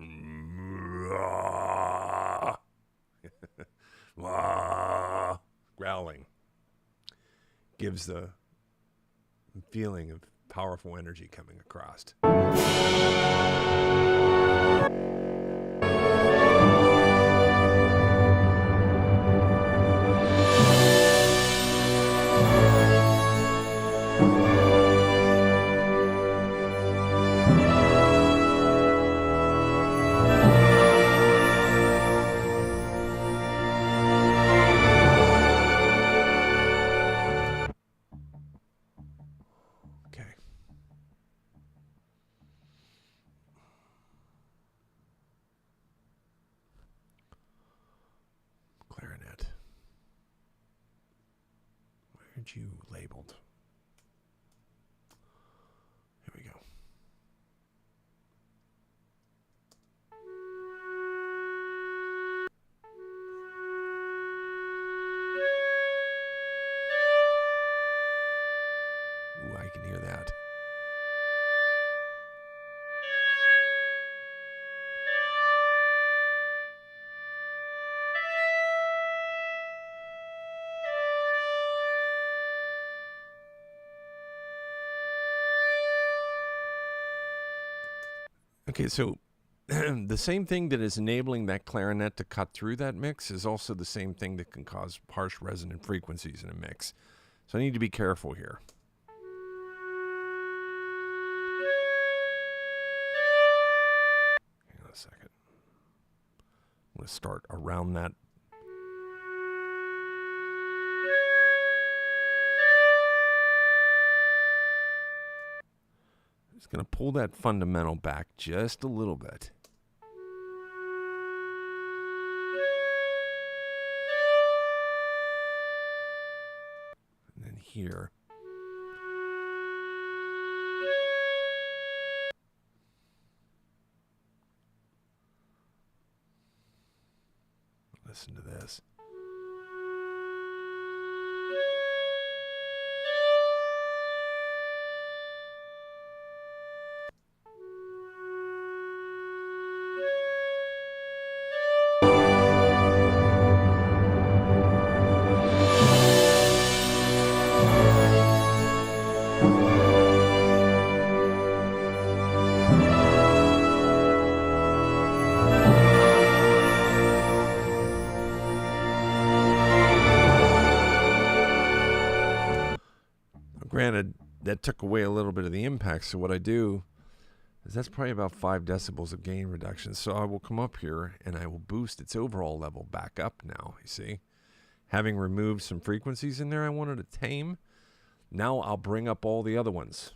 growling. Gives the feeling of powerful energy coming across. Clarinet. Where'd you labeled? Here we go. Ooh, I can hear that. Okay, so the same thing that is enabling that clarinet to cut through that mix is also the same thing that can cause harsh resonant frequencies in a mix. So I need to be careful here. Hang on a second. I'm going to start around that. Just going to pull that fundamental back just a little bit. And then here. Listen to this. Granted, that took away a little bit of the impact, so what I do is that's probably about 5 decibels of gain reduction. So I will come up here and I will boost its overall level back up now, you see. Having removed some frequencies in there I wanted to tame, now I'll bring up all the other ones.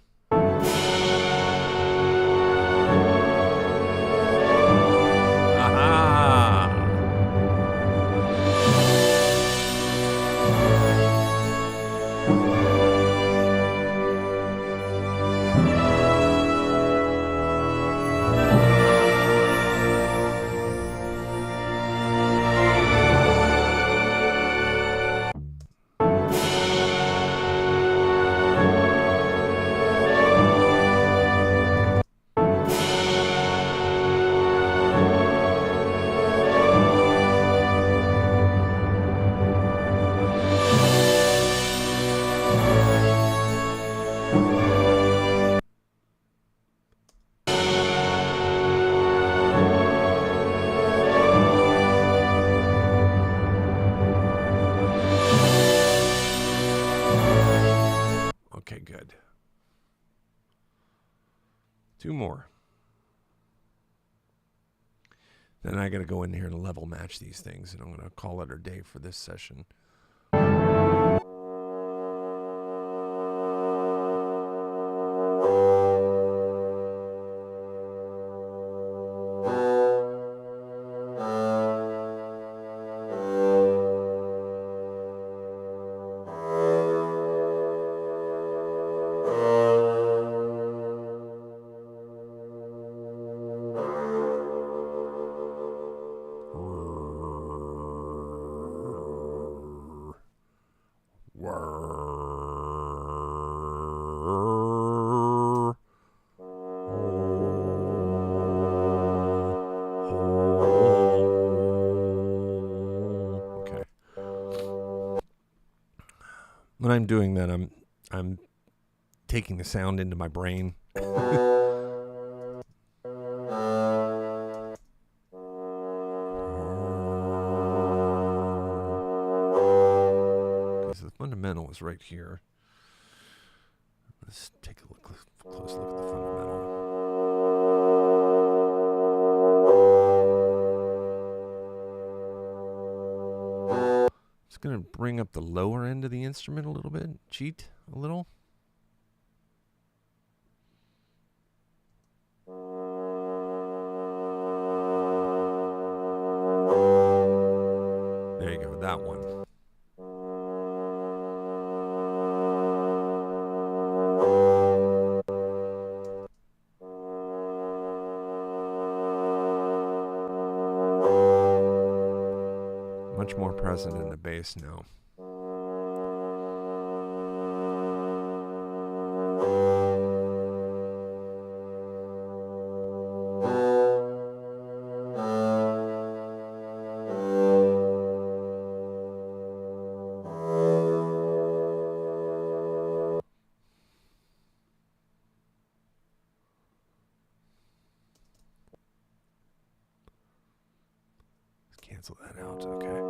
Then I got to go in here and level match these things, and I'm going to call it a day for this session. When I'm doing that, I'm taking the sound into my brain. Because the fundamental is right here. Let's take a close look at the fundamental. It's going to bring up the lower end of the instrument a little bit, cheat a little. There you go, that one. Much more present in the bass now. Let's cancel that out, okay.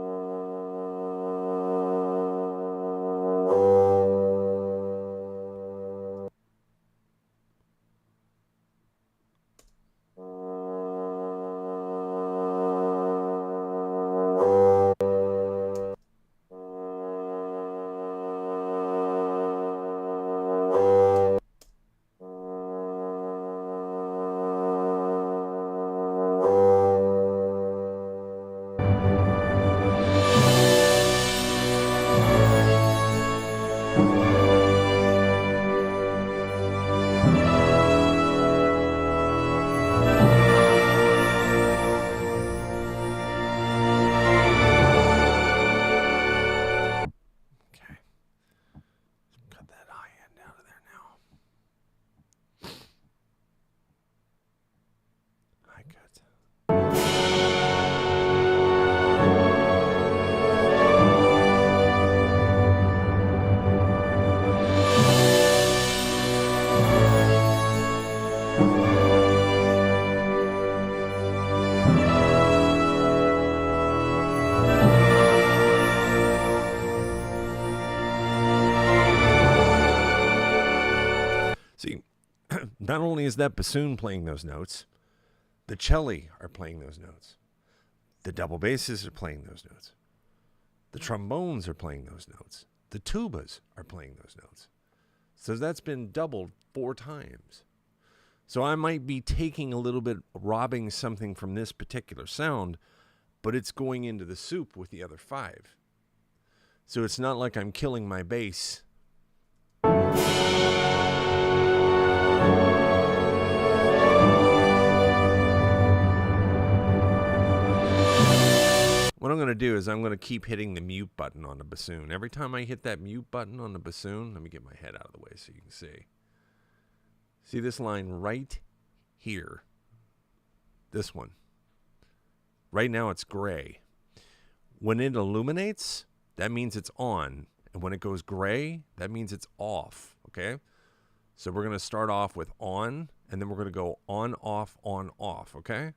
Not only is that bassoon playing those notes, the cello are playing those notes. The double basses are playing those notes. The trombones are playing those notes. The tubas are playing those notes. So that's been doubled 4 times. So I might be taking a little bit, robbing something from this particular sound, but it's going into the soup with the other 5. So it's not like I'm killing my bass. What I'm going to do is I'm going to keep hitting the mute button on the bassoon. Every time I hit that mute button on the bassoon, let me get my head out of the way so you can see. See this line right here? This one. Right now it's gray. When it illuminates, that means it's on. And when it goes gray, that means it's off. Okay? So we're going to start off with on, and then we're going to go on, off, okay?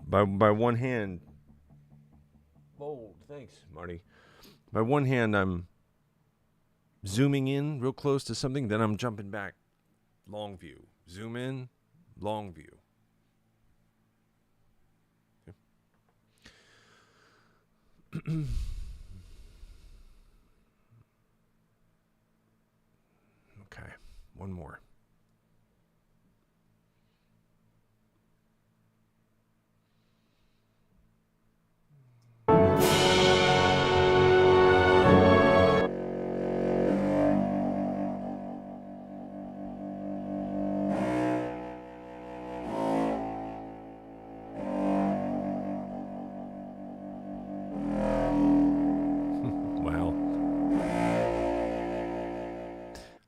by one hand. Oh, thanks, Marty. By one hand, I'm zooming in real close to something, then I'm jumping back. Long view. Zoom in, long view. Okay, one more.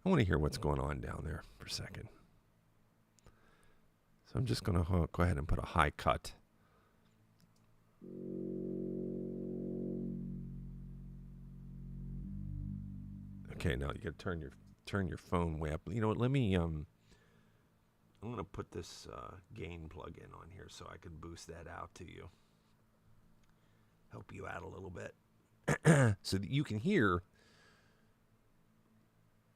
I want to hear what's going on down there for a second. So I'm just going to go ahead and put a high cut. Okay, now you got to turn your phone way up. You know what? Let me I'm going to put this gain plug in on here so I can boost that out to you. Help you out a little bit so that you can hear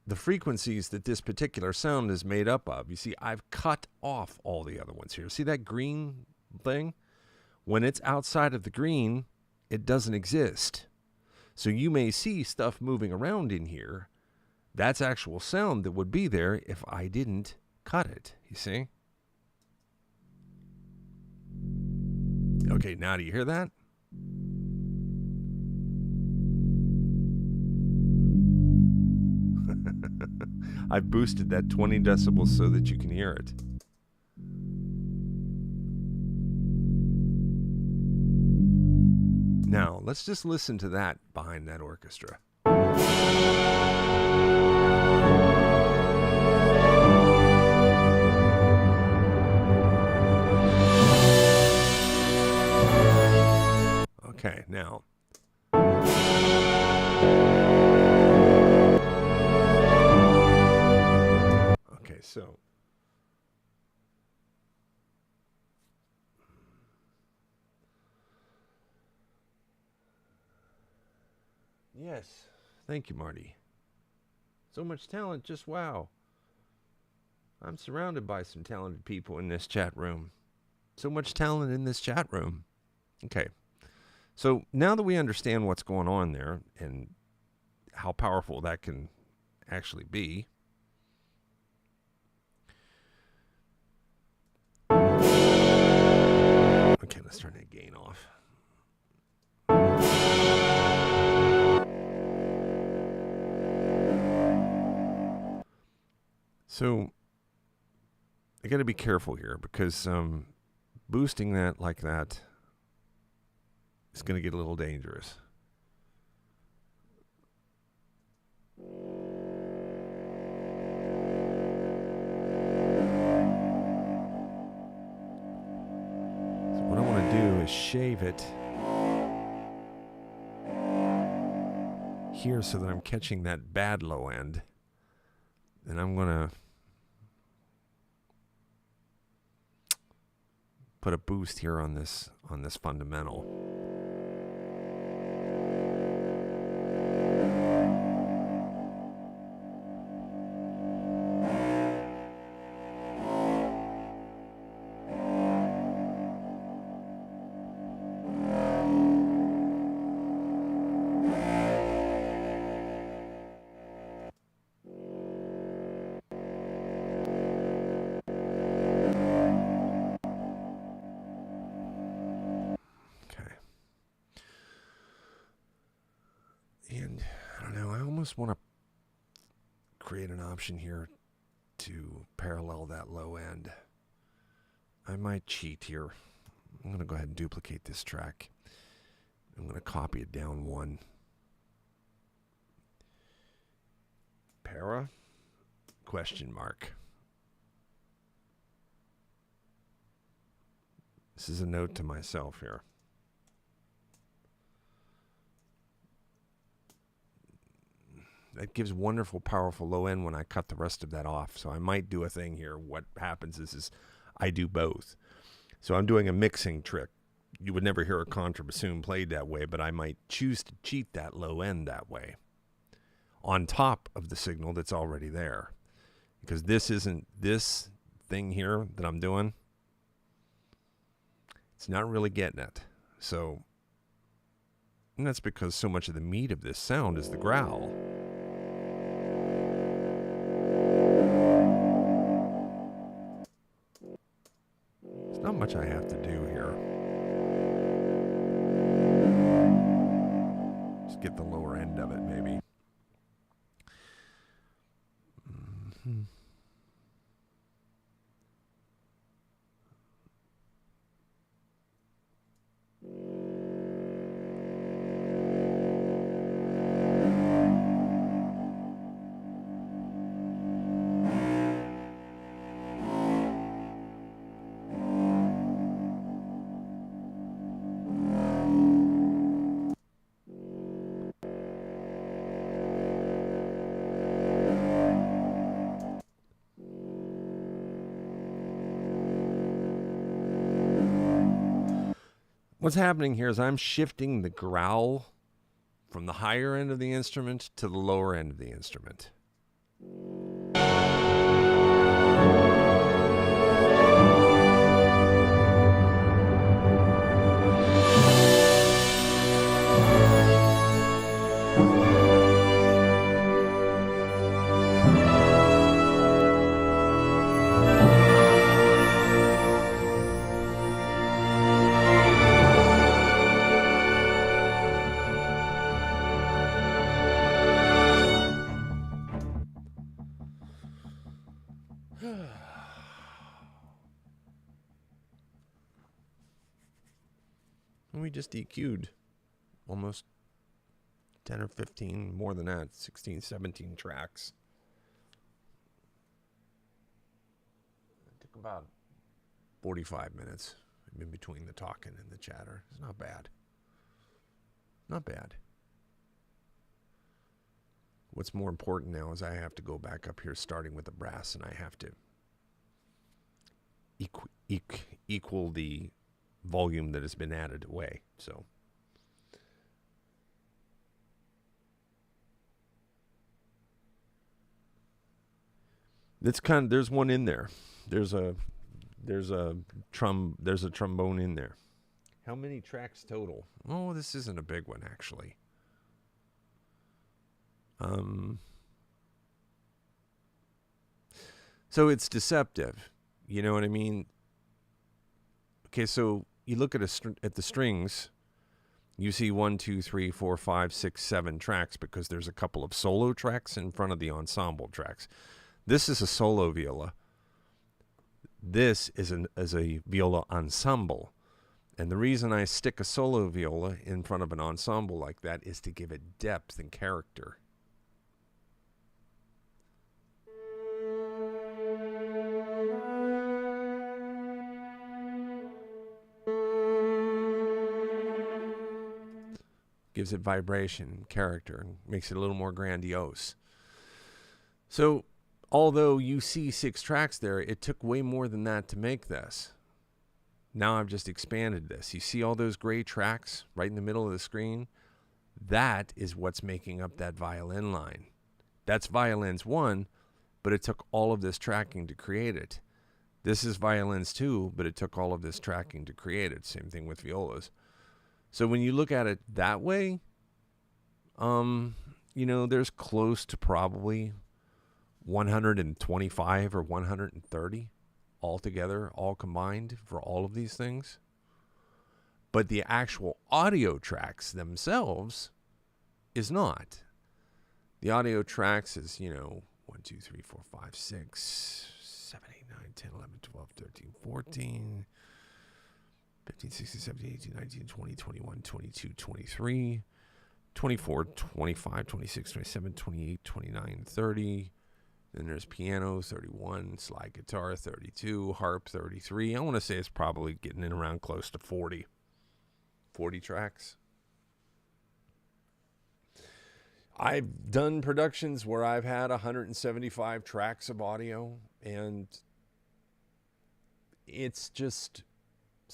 the frequencies that this particular sound is made up of. You see, I've cut off all the other ones here. See that green thing? When it's outside of the green, it doesn't exist. So you may see stuff moving around in here. That's actual sound that would be there if I didn't cut it, you see? Okay, now do you hear that? I've boosted that 20 decibels so that you can hear it. Now, let's just listen to that behind that orchestra. Okay, now. Okay, so. Yes. Thank you, Marty. So much talent, just wow. I'm surrounded by some talented people in this chat room. So much talent in this chat room. Okay. So now that we understand what's going on there and how powerful that can actually be, okay, let's turn that gain off. So I got to be careful here because boosting that like that is going to get a little dangerous. So what I want to do is shave it here so that I'm catching that bad low end. And I'm going to put a boost here on this fundamental. And I don't know, I almost want to create an option here to parallel that low end. I might cheat here. I'm going to go ahead and duplicate this track. I'm going to copy it down one. Para? Question mark. This is a note to myself here. That gives wonderful, powerful low end when I cut the rest of that off. So I might do a thing here. What happens is I do both. So I'm doing a mixing trick. You would never hear a contrabassoon played that way, but I might choose to cheat that low end that way on top of the signal that's already there. Because this thing here that I'm doing, it's not really getting it. So, and that's because so much of the meat of this sound is the growl. There's not much I have to do here. Just get the lower end of it, maybe. Mm-hmm. What's happening here is I'm shifting the growl from the higher end of the instrument to the lower end of the instrument. We just EQ'd almost 10 or 15, more than that, 16, 17 tracks. It took about 45 minutes in between the talking and the chatter. It's not bad. Not bad. What's more important now is I have to go back up here starting with the brass, and I have to equal the volume that has been added away. So that's there's one in there. There's a trombone in there. How many tracks total? Oh, this isn't a big one actually. So it's deceptive. You know what I mean? Okay, so you look at the strings, you see 1, 2, 3, 4, 5, 6, 7 tracks because there's a couple of solo tracks in front of the ensemble tracks. This is a solo viola. This is a viola ensemble. And the reason I stick a solo viola in front of an ensemble like that is to give it depth and character. Gives it vibration, character, and makes it a little more grandiose. So, although you see 6 tracks there, it took way more than that to make this. Now I've just expanded this. You see all those gray tracks right in the middle of the screen? That is what's making up that violin line. That's violins 1, but it took all of this tracking to create it. This is violins 2, but it took all of this tracking to create it. Same thing with violas. So when you look at it that way, there's close to probably 125 or 130 altogether, all combined for all of these things. But the actual audio tracks themselves is not. The audio tracks is, 1, 2, 3, 4, 5, 6, 7, 8, 9, 10, 11, 12, 13, 14... 15, 16, 17, 18, 19, 20, 21, 22, 23, 24, 25, 26, 27, 28, 29, 30. Then there's piano, 31, slide guitar, 32, harp, 33. I want to say it's probably getting in around close to 40 tracks. I've done productions where I've had 175 tracks of audio, and it's just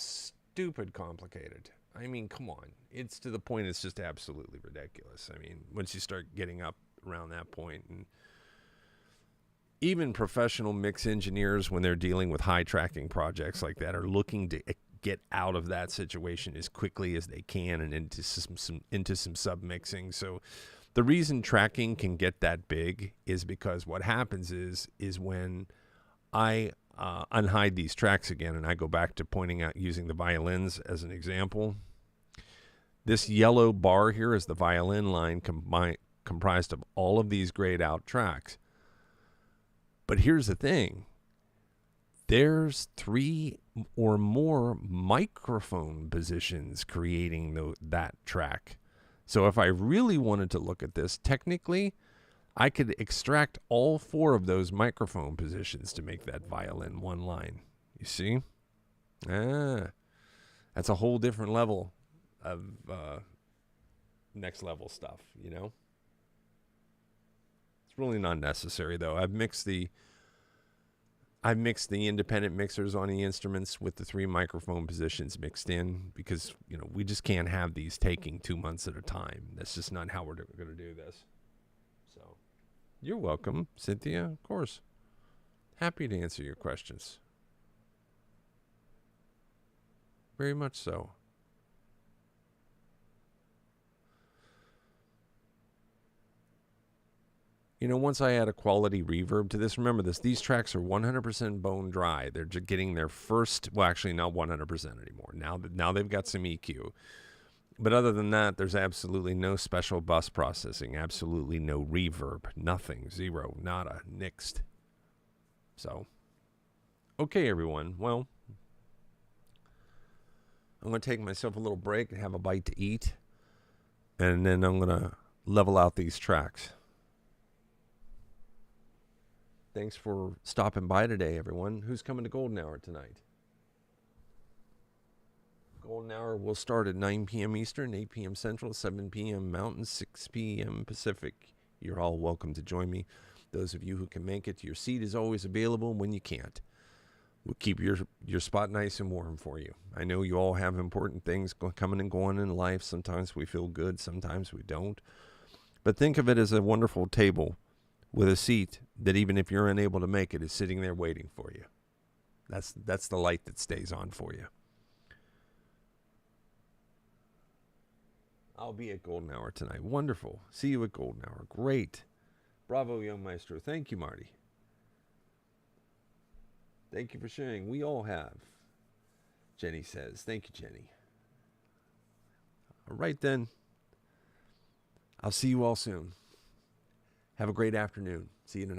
stupid complicated. I mean, come on. It's to the point it's just absolutely ridiculous. I mean, once you start getting up around that point, and even professional mix engineers, when they're dealing with high tracking projects like that, are looking to get out of that situation as quickly as they can and into some sub mixing. So the reason tracking can get that big is because what happens is when I unhide these tracks again, and I go back to pointing out using the violins as an example. This yellow bar here is the violin line comprised of all of these grayed out tracks. But here's the thing. There's 3 or more microphone positions creating that track. So if I really wanted to look at this, technically, I could extract all 4 of those microphone positions to make that violin one line. You see? That's a whole different level of next level stuff, you know? It's really not necessary, though. I've mixed the independent mixers on the instruments with the 3 microphone positions mixed in because, you know, we just can't have these taking 2 months at a time. That's just not how we're going to do this. So, you're welcome, Cynthia, of course. Happy to answer your questions. Very much so. You know, once I add a quality reverb to this, remember this, these tracks are 100% bone dry. They're just getting their first, well, actually not 100% anymore. Now they've got some EQ. But other than that, there's absolutely no special bus processing, absolutely no reverb, nothing, zero, nada, nixed. So, okay, everyone. Well, I'm going to take myself a little break and have a bite to eat. And then I'm going to level out these tracks. Thanks for stopping by today, everyone. Who's coming to Golden Hour tonight? Golden Hour will start at 9 p.m. Eastern, 8 p.m. Central, 7 p.m. Mountain, 6 p.m. Pacific. You're all welcome to join me. Those of you who can make it, your seat is always available when you can't. We'll keep your spot nice and warm for you. I know you all have important things coming and going in life. Sometimes we feel good, sometimes we don't. But think of it as a wonderful table with a seat that even if you're unable to make it, is sitting there waiting for you. That's the light that stays on for you. I'll be at Golden Hour tonight. Wonderful. See you at Golden Hour. Great. Bravo, young maestro. Thank you, Marty. Thank you for sharing. We all have. Jenny says. Thank you, Jenny. All right, then. I'll see you all soon. Have a great afternoon. See you tonight.